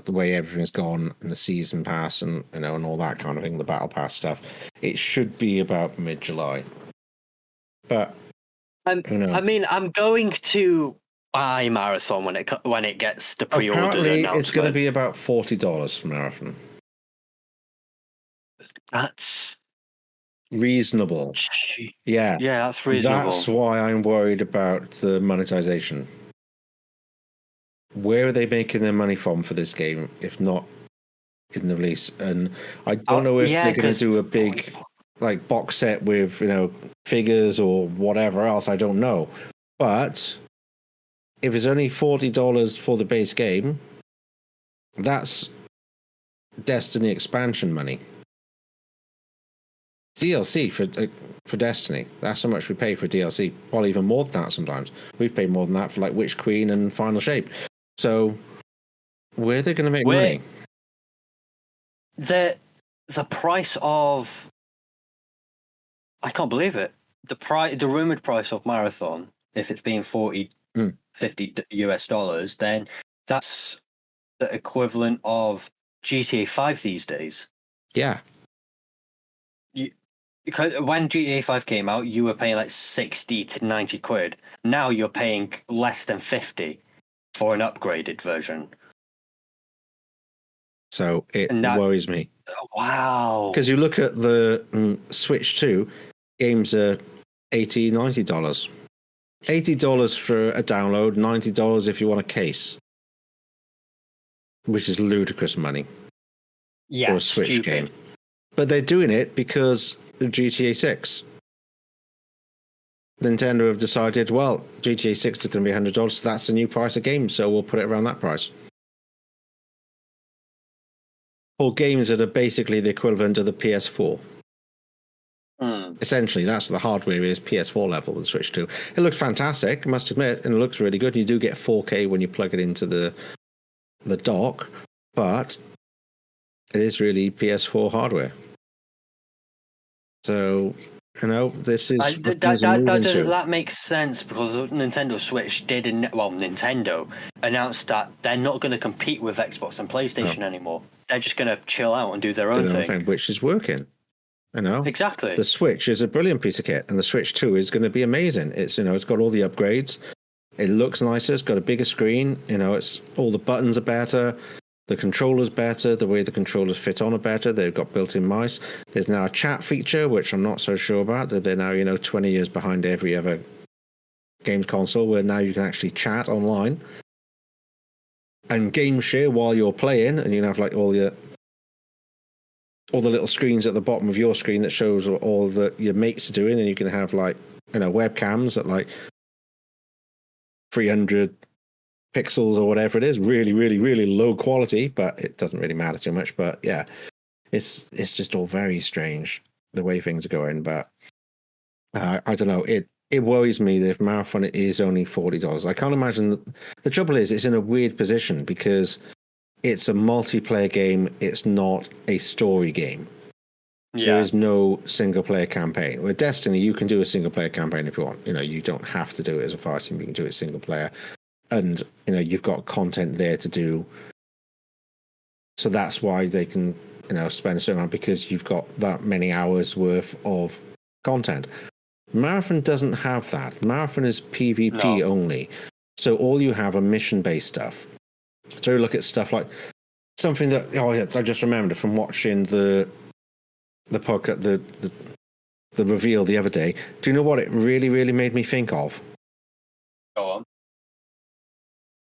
way everything's gone and the season pass and and all that kind of thing, the battle pass stuff, it should be about mid-July. But who knows? I mean, I'm going to buy Marathon when it gets the pre-order Apparently, announcement. it's going to be about $40 for Marathon. That's reasonable. Yeah, that's reasonable. That's why I'm worried about the monetization. Where are they making their money from for this game, if not in the release? And I don't know if they're going to do a big like box set with figures or whatever else. I don't know, but if it's only $40 for the base game, that's Destiny expansion money. DLC for Destiny. That's how much we pay for DLC. Well, even more than that sometimes. We've paid more than that for like Witch Queen and Final Shape. So where are they going to make money? The price of, I can't believe it. The rumored price of Marathon, if it's being $40, $50 then that's the equivalent of GTA 5 these days. Yeah. Because when GTA 5 came out, you were paying like 60 to 90 quid. Now you're paying less than 50 for an upgraded version. So it worries me. Wow. Because you look at the Switch 2, games are $80, $90. $80 for a download, $90 if you want a case. Which is ludicrous money for a Switch game. But they're doing it because of GTA 6. Nintendo have decided, well, GTA 6 is going to be $100, so that's the new price of games, so we'll put it around that price. For games that are basically the equivalent of the PS4. Essentially, that's what the hardware is, PS4 level with Switch 2. It looks fantastic, I must admit, and it looks really good. You do get 4K when you plug it into the dock, but it is really PS4 hardware. So, this is that makes sense because Nintendo Switch Nintendo announced that they're not going to compete with Xbox and PlayStation anymore. They're just going to chill out and do their own thing, which is working. Exactly. The Switch is a brilliant piece of kit, and the Switch 2 is going to be amazing. It's it's got all the upgrades. It looks nicer. It's got a bigger screen. It's all the buttons are better. The controller's better. The way the controllers fit on are better. They've got built-in mice. There's now a chat feature, which I'm not so sure about. That they're now 20 years behind every other games console, where now you can actually chat online and game share while you're playing, and you can have like all the little screens at the bottom of your screen that shows all that your mates are doing, and you can have like webcams at like 300 pixels or whatever it is, really, really, really low quality, but it doesn't really matter too much. But yeah, it's just all very strange the way things are going. But I don't know. It worries me that if Marathon is only $40, I can't imagine. The trouble is, it's in a weird position because it's a multiplayer game. It's not a story game. Yeah. There is no single player campaign. With Destiny, you can do a single player campaign if you want. You don't have to do it as a fighting. You can do it single player, and you've got content there to do. So that's why they can spend a certain amount, because you've got that many hours worth of content. Marathon doesn't have that. Marathon is PvP only. So all you have are mission-based stuff. So you look at stuff like something that I just remembered from watching the podcast, the reveal the other day. Do you know what it really, really made me think of? Go on.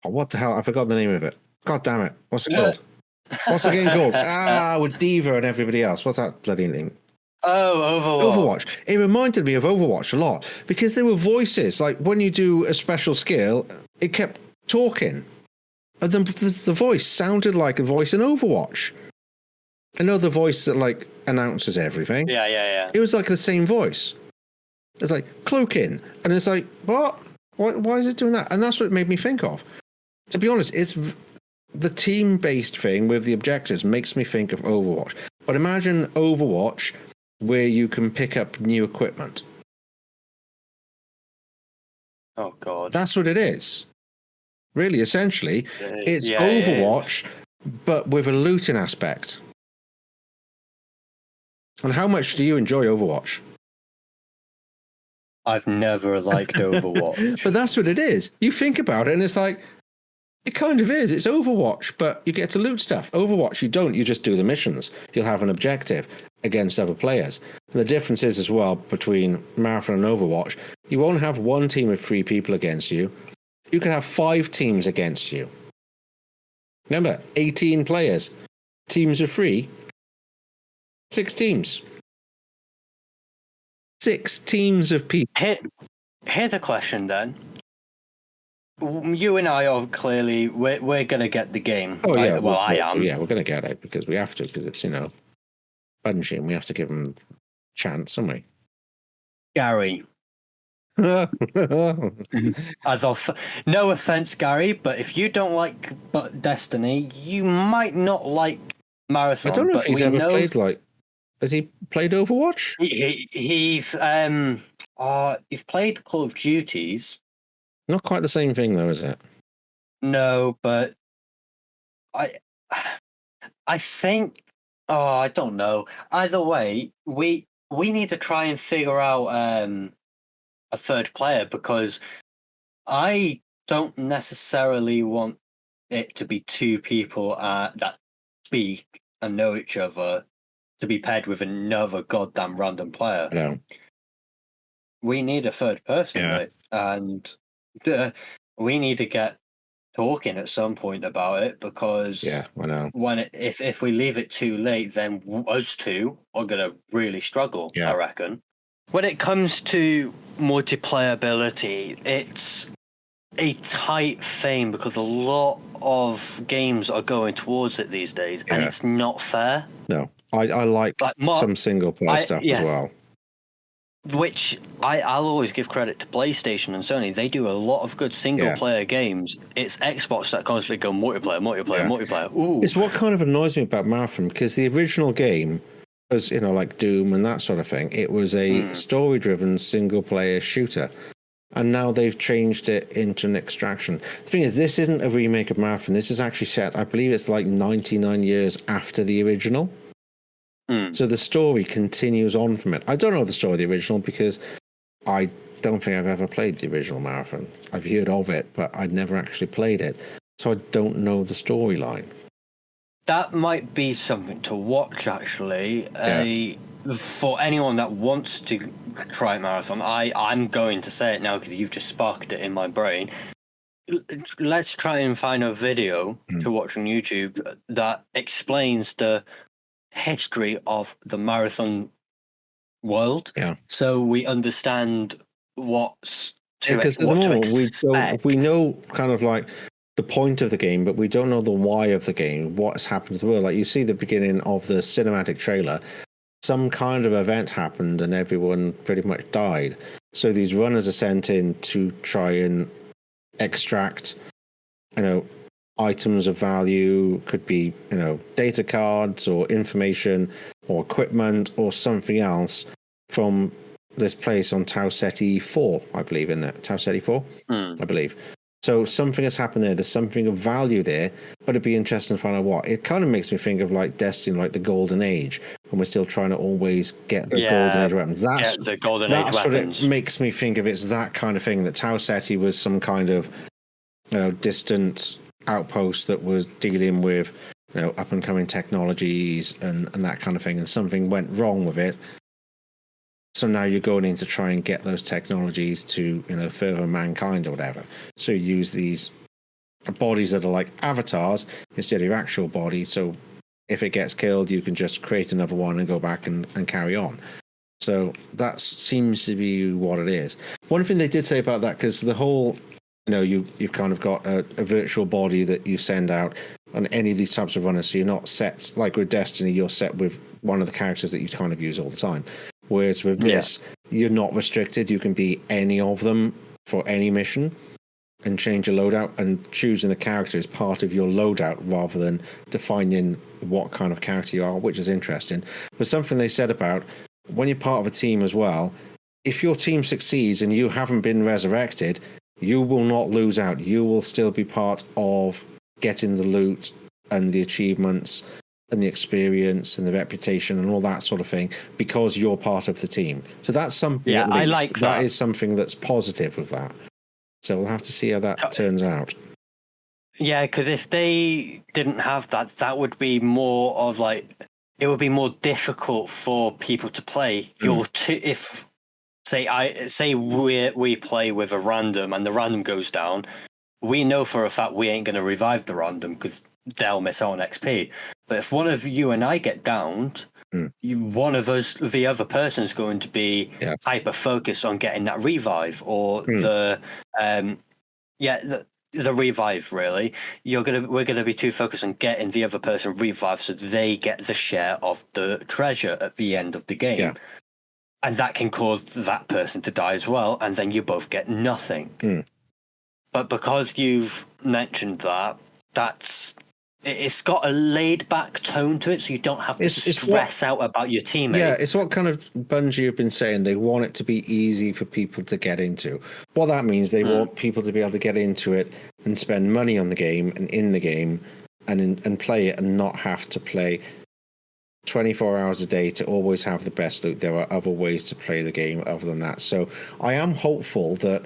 Oh, what the hell? I forgot the name of it. God damn it. What's it called? What's the game called? With Diva and everybody else. What's that bloody thing? Oh, Overwatch. It reminded me of Overwatch a lot because there were voices. Like when you do a special skill, it kept talking. And then the voice sounded like a voice in Overwatch. I know the voice that like announces everything. Yeah. It was like the same voice. It's like cloaking. And it's like, what? Why is it doing that? And that's what it made me think of. To be honest, it's the team-based thing with the objectives makes me think of Overwatch. But imagine Overwatch where you can pick up new equipment. Oh, God. That's what it is. Really, essentially, it's Overwatch, but with a looting aspect. And how much do you enjoy Overwatch? I've never liked Overwatch. But that's what it is. You think about it, and it's like, it kind of is. It's Overwatch, but you get to loot stuff. Overwatch, you don't. You just do the missions. You'll have an objective against other players. And the difference is as well between Marathon and Overwatch, you won't have one team of 3 people against you. You can have 5 teams against you. Remember, 18 players. Teams of 3. 6 teams. 6 teams of people. Here's a question then. You and I are clearly we're gonna get the game. Oh yeah, well I am. Yeah, we're gonna get it because we have to, because it's Bungie, and we have to give them a chance, don't we? Gary. No offense, Gary, but if you don't like Destiny, you might not like Marathon. I don't know but if he's ever played has he played Overwatch? He's played Call of Duties. Not quite the same thing though, is it? No, but I think I don't know. Either way, we need to try and figure out a third player, because I don't necessarily want it to be 2 people that speak and know each other to be paired with another goddamn random player. No. We need a third person, mate, and we need to get talking at some point about it, because I know. If we leave it too late, then us 2 are gonna really struggle. I reckon. When it comes to multiplayer ability, it's a tight thing because a lot of games are going towards it these days, and it's not fair. No, I like some single player stuff as well. Which I'll always give credit to PlayStation and Sony. They do a lot of good single-player games. It's Xbox that constantly go multiplayer. Ooh. It's what kind of annoys me about Marathon, because the original game was, like Doom and that sort of thing. It was a story-driven single-player shooter. And now they've changed it into an extraction. The thing is, this isn't a remake of Marathon. This is actually set, I believe it's like 99 years after the original. So the story continues on from it. I don't know the story of the original because I don't think I've ever played the original Marathon. I've heard of it, but I'd never actually played it. So I don't know the storyline. That might be something to watch, actually. For anyone that wants to try Marathon, I'm going to say it now because you've just sparked it in my brain. Let's try and find a video to watch on YouTube that explains the history of the Marathon world, so we understand what's to because at the moment we know kind of like the point of the game, but we don't know the why of the game, what's happened to the world. Like you see the beginning of the cinematic trailer, some kind of event happened and everyone pretty much died, so these runners are sent in to try and extract items of value. Could be data cards or information or equipment or something else from this place on Tau Ceti 4, I believe, in it. Tau Ceti 4, I believe. So something has happened there. There's something of value there, but it'd be interesting to find out what. It kind of makes me think of like Destiny, like the Golden Age, and we're still trying to always get the golden Yeah, age weapons. get the golden age That's what it weapons. makes me think of. It's that kind of thing, that Tau Ceti was some kind of, distant outpost that was dealing with, up and coming technologies and that kind of thing, and something went wrong with it. So now you're going in to try and get those technologies to, further mankind or whatever. So you use these bodies that are like avatars instead of your actual body. So if it gets killed, you can just create another one and go back and carry on. So that seems to be what it is. One thing they did say about that, because the whole, you've kind of got a virtual body that you send out on any of these types of runners. So you're not set, like with Destiny, you're set with one of the characters that you kind of use all the time. Whereas with this, you're not restricted. You can be any of them for any mission and change your loadout, and choosing the character is part of your loadout rather than defining what kind of character you are, which is interesting. But something they said about when you're part of a team as well, if your team succeeds and you haven't been resurrected, you will not lose out. You will still be part of getting the loot and the achievements and the experience and the reputation and all that sort of thing, because you're part of the team. So that's something. Yeah, I like that. That is something that's positive with that. So we'll have to see how that turns out. Yeah, because if they didn't have that, that would be more of like, it would be more difficult for people to play. If say we play with a random and the random goes down, we know for a fact we ain't going to revive the random because they'll miss out on XP. But if one of you and I get downed, one of us, the other person is going to be hyper focused on getting that revive or the revive. Really, we're gonna be too focused on getting the other person revive so they get the share of the treasure at the end of the game, and that can cause that person to die as well, and then you both get nothing. But because you've mentioned that, it's got a laid-back tone to it, so you don't have to stress out about your teammate. Yeah, it's what kind of Bungie have been saying. They want it to be easy for people to get into. What that means, they want people to be able to get into it and spend money on the game and in the game and play it, and not have to play 24 hours a day to always have the best loot. There are other ways to play the game other than that. So I am hopeful that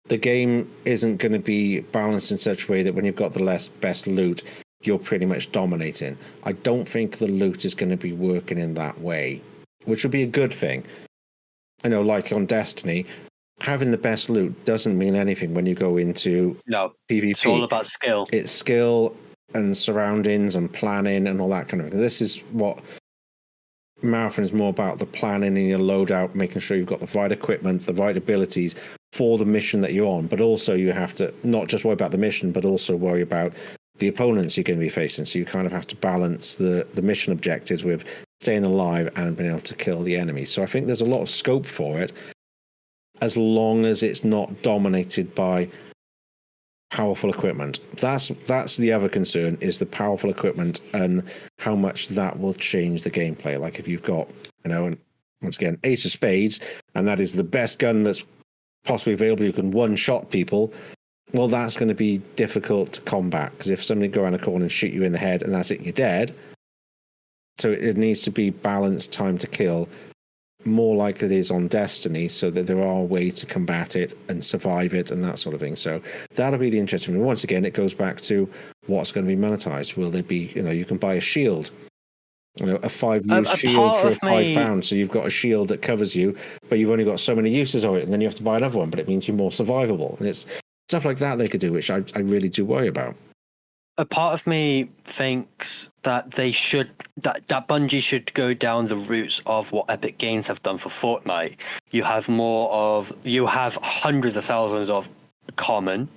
the game isn't going to be balanced in such a way that when you've got the best loot, you're pretty much dominating. I don't think the loot is going to be working in that way, which would be a good thing. Like on Destiny, having the best loot doesn't mean anything when you go into PvP. It's all about skill. It's skill and surroundings and planning and all that kind of thing. This is what Marathon is more about: the planning in your loadout, making sure you've got the right equipment, the right abilities for the mission that you're on. But also you have to not just worry about the mission, but also worry about the opponents you're going to be facing. So you kind of have to balance the mission objectives with staying alive and being able to kill the enemy. So I think there's a lot of scope for it, as long as it's not dominated by powerful equipment. That's the other concern, is the powerful equipment and how much that will change the gameplay. Like if you've got, and once again, Ace of Spades, and that is the best gun that's possibly available, you can one-shot people. Well, that's going to be difficult to combat, because if somebody go around a corner and shoot you in the head and that's it, you're dead. So it needs to be balanced time to kill, more like it is on Destiny, so that there are ways to combat it and survive it and that sort of thing. So that'll be the interesting thing. Once again, it goes back to what's going to be monetized. Will there be, you can buy a shield, a 5-use shield for £5. So you've got a shield that covers you, but you've only got so many uses of it, and then you have to buy another one, but it means you're more survivable. And it's stuff like that they could do, which I really do worry about. A part of me thinks that that Bungie should go down the routes of what Epic Games have done for Fortnite. You have hundreds of thousands of common,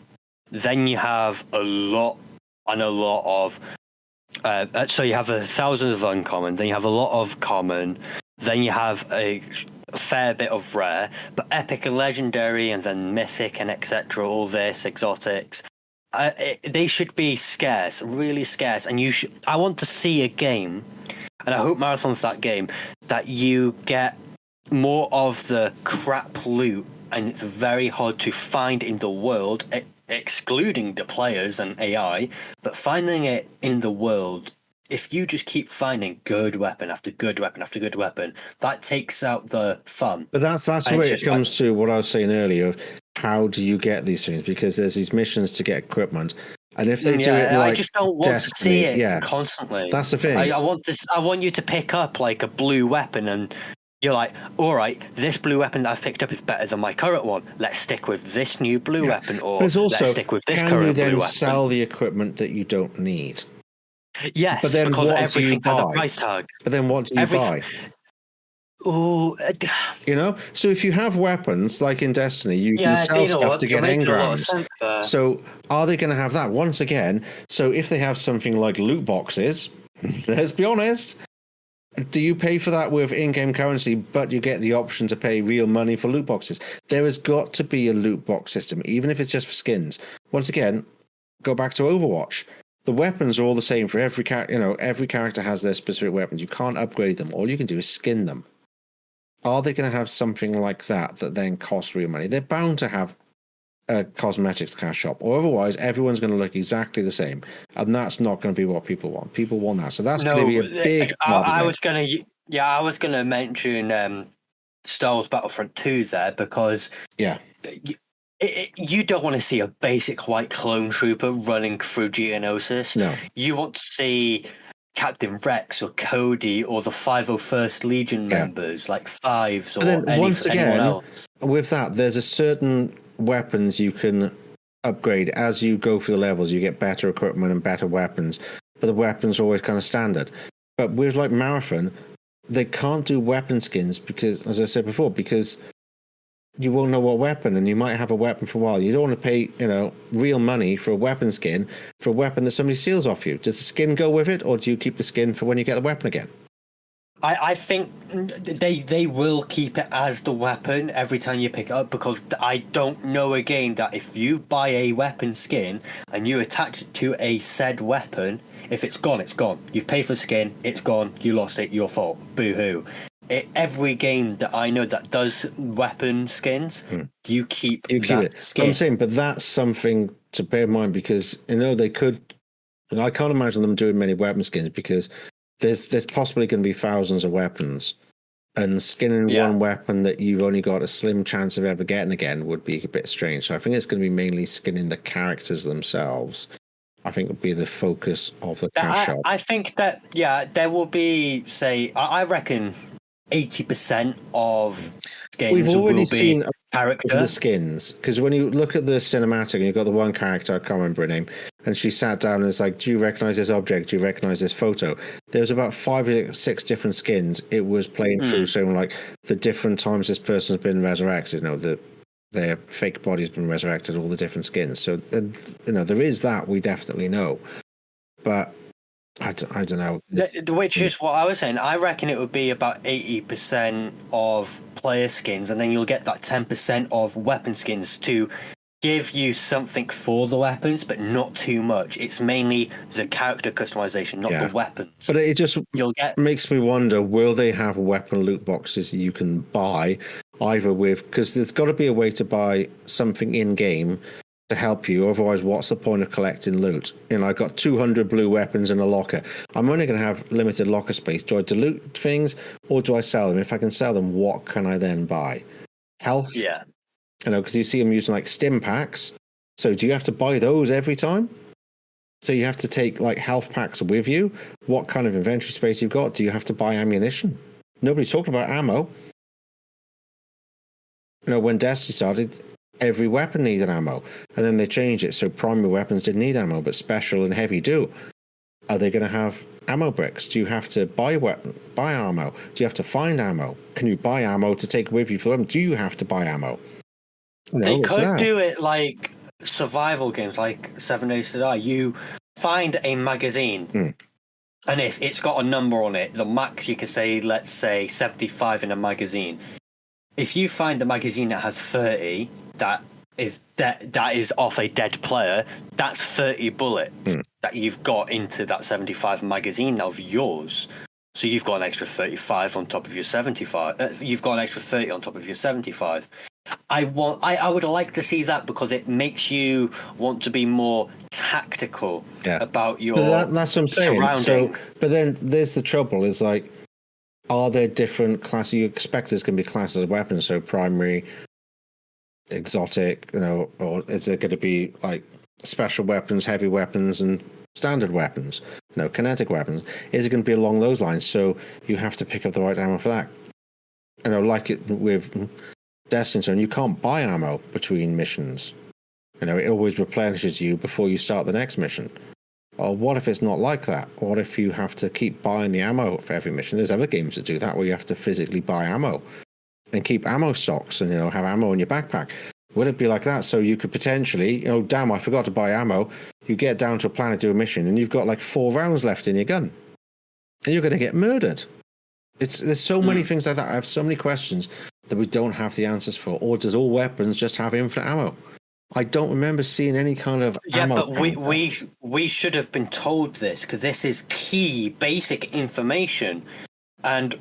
then you have a lot of so you have thousands of uncommon, then you have a lot of common, then you have a fair bit of rare, but epic and legendary, and then mythic and etc. All this exotics. They should be scarce, really scarce, and I want to see a game, and I hope Marathon's that game, that you get more of the crap loot, and it's very hard to find in the world, excluding the players and AI, but finding it in the world if you just keep finding good weapon after good weapon after good weapon, that takes out the fun. But that's And where it's it comes to what I was saying earlier of how do you get these things? Because there's these missions to get equipment. And if they do it I like just don't want to see Destiny, it constantly. that's the thing. I want this. I want you to pick up like a blue weapon, and you're like, all right, this blue weapon that I've picked up is better than my current one. Let's stick with this new blue weapon, or But also, let's stick with this can current you blue then weapon. sell the equipment that you don't need? Yes, but then because what everything do you has buy? a price tag. But then what do you buy? Oh, you know, so if you have weapons like in Destiny, you can sell stuff to get engrams. So are they going to have that once again? So if they have something like loot boxes, let's be honest, do you pay for that with in-game currency, but you get the option to pay real money for loot boxes? There has got to be a loot box system, even if it's just for skins. Once again, go back to Overwatch. The weapons are all the same for every character. You know, every character has their specific weapons. You can't upgrade them. All you can do is skin them. Are they going to have something like that then costs real money? They're bound to have a cosmetics cash shop, or otherwise everyone's going to look exactly the same, and that's not going to be what people want. People want that, so that's going to be a big part of it. I was going to mention Star Wars Battlefront 2 there, because you don't want to see a basic white clone trooper running through Geonosis. No, you want to see Captain Rex or Cody or the 501st Legion members, like Fives, or anyone else. With that, there's a certain weapons you can upgrade as you go through the levels. You get better equipment and better weapons, but the weapons are always kind of standard. But with like Marathon, they can't do weapon skins because, as I said before, because you won't know what weapon, and you might have a weapon for a while. You don't want to pay, real money for a weapon skin for a weapon that somebody steals off you. Does the skin go with it, or do you keep the skin for when you get the weapon again? I think they will keep it as the weapon every time you pick it up, because I don't know again that if you buy a weapon skin and you attach it to a said weapon, if it's gone, it's gone. You've paid for the skin, it's gone, you lost it, your fault. Boo-hoo. Every game that I know that does weapon skins, you keep that skin. But I'm saying, but that's something to bear in mind, because they could. I can't imagine them doing many weapon skins, because there's possibly going to be thousands of weapons, and skinning one weapon that you've only got a slim chance of ever getting again would be a bit strange. So I think it's going to be mainly skinning the characters themselves. I think would be the focus of the cash shop. I think that there will be, say, I reckon 80% of skins We've already seen character. The skins, because when you look at the cinematic and you've got the one character, I can't remember her name, and she sat down and it's like, do you recognize this object? Do you recognize this photo? There's about 5 or 6 different skins it was playing through, showing like the different times this person's been resurrected, their fake body's been resurrected, all the different skins. So, there is that, we definitely know. But I don't know. Which is what I was saying. I reckon it would be about 80% of player skins, and then you'll get that 10% of weapon skins to give you something for the weapons, but not too much. It's mainly the character customization, not the weapons. But it just makes me wonder, will they have weapon loot boxes you can buy, either with, because there's got to be a way to buy something in-game to help you. Otherwise, what's the point of collecting loot? I've got 200 blue weapons in a locker. I'm only going to have limited locker space. Do I dilute things, or do I sell them? If I can sell them, what can I then buy? Health? Yeah. Because you see them using like stim packs. So do you have to buy those every time? So you have to take like health packs with you? What kind of inventory space you've got? Do you have to buy ammunition? Nobody's talking about ammo. When Destiny started, every weapon needed ammo, and then they changed it so primary weapons didn't need ammo, but special and heavy do. Are they going to have ammo bricks? Do you have to buy ammo? Do you have to find ammo? Can you buy ammo to take with you for them? Do you have to buy ammo? They could do it like survival games, like 7 Days to Die. You find a magazine, and if it's got a number on it, the max you could say, let's say 75 in a magazine. If you find a magazine that has 30, that is off a dead player, that's 30 bullets that you've got into that 75 magazine of yours. So you've got an extra 35 on top of your 75. You've got an extra 30 on top of your 75. I would like to see that because it makes you want to be more tactical about your that's what I'm saying. surroundings. So, but then there's the trouble: is like, are there different classes? You expect there's going to be classes of weapons, so primary, exotic, or is there going to be like special weapons, heavy weapons, and standard weapons? Kinetic weapons. Is it going to be along those lines? So you have to pick up the right ammo for that. Like it with Destiny Zone, you can't buy ammo between missions. It always replenishes you before you start the next mission. Or what if it's not like that? What if you have to keep buying the ammo for every mission? There's other games that do that where you have to physically buy ammo and keep ammo stocks and have ammo in your backpack. Will it be like that? So you could potentially, damn, I forgot to buy ammo. You get down to a planet, do a mission, and you've got like 4 rounds left in your gun, and you're going to get murdered. There's so many things like that. I have so many questions that we don't have the answers for. Or does all weapons just have infinite ammo? I don't remember seeing any kind of ammo. But we should have been told this because this is key basic information, and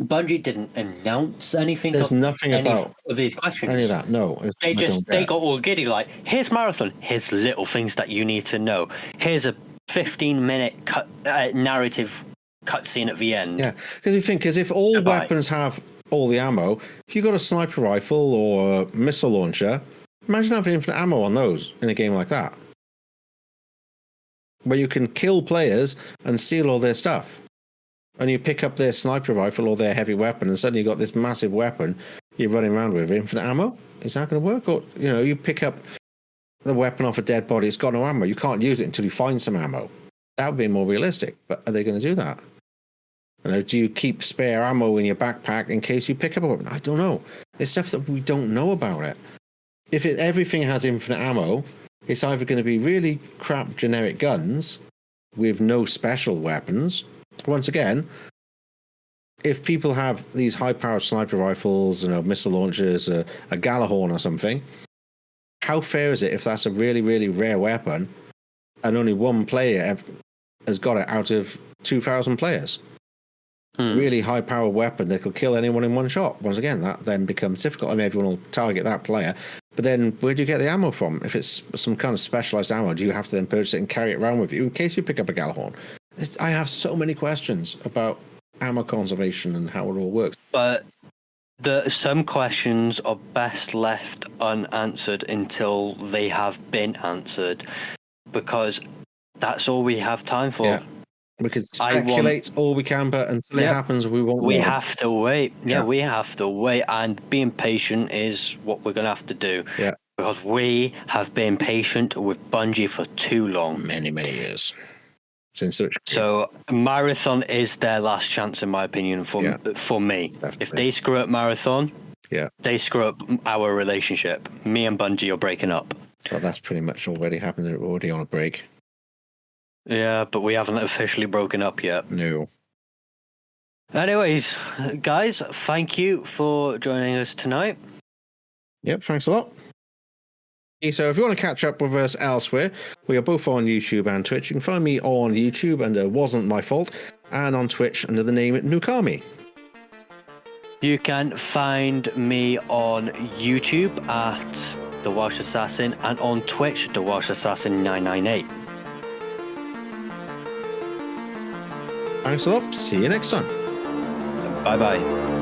Bungie didn't announce anything. There's nothing about these questions. Any of that? No, they got all giddy. Like, here's Marathon. Here's little things that you need to know. Here's a 15-minute narrative cutscene at the end. Yeah, because if all weapons have all the ammo, if you got a sniper rifle or a missile launcher, imagine having infinite ammo on those in a game like that, where you can kill players and steal all their stuff, and you pick up their sniper rifle or their heavy weapon, and suddenly you got this massive weapon you're running around with infinite ammo. Is that going to work? Or you pick up the weapon off a dead body, it's got no ammo. You can't use it until you find some ammo. That would be more realistic. But are they going to do that? Do you keep spare ammo in your backpack in case you pick up a weapon? I don't know. There's stuff that we don't know about it. If everything has infinite ammo, it's either going to be really crap generic guns with no special weapons. Once again, if people have these high-powered sniper rifles, missile launchers, a Galahorn or something, how fair is it if that's a really, really rare weapon and only one player has got it out of 2,000 players? Really high-powered weapon that could kill anyone in one shot. Once again, that then becomes difficult. Everyone will target that player. But then where do you get the ammo from? If it's some kind of specialized ammo, do you have to then purchase it and carry it around with you in case you pick up a Galahorn? I have so many questions about ammo conservation and how it all works. But some questions are best left unanswered until they have been answered, because that's all we have time for. Yeah. We could speculate all we can, but until it happens, we won't. We have to wait. Yeah, we have to wait, and being patient is what we're going to have to do. Yeah, because we have been patient with Bungie for too long, many years. So Marathon is their last chance, in my opinion. For me, definitely. If they screw up Marathon, they screw up our relationship. Me and Bungie are breaking up. Well, that's pretty much already happened. They're already on a break. Yeah, but we haven't officially broken up yet. No. Anyways, guys, thank you for joining us tonight. Yep, thanks a lot. So if you want to catch up with us elsewhere, we are both on YouTube and Twitch. You can find me on YouTube under Wasn't My Fault, and on Twitch under the name Nukami. You can find me on YouTube at The Welsh Assassin, and on Twitch, The Welsh Assassin 998. Thanks a lot. See you next time. Bye-bye.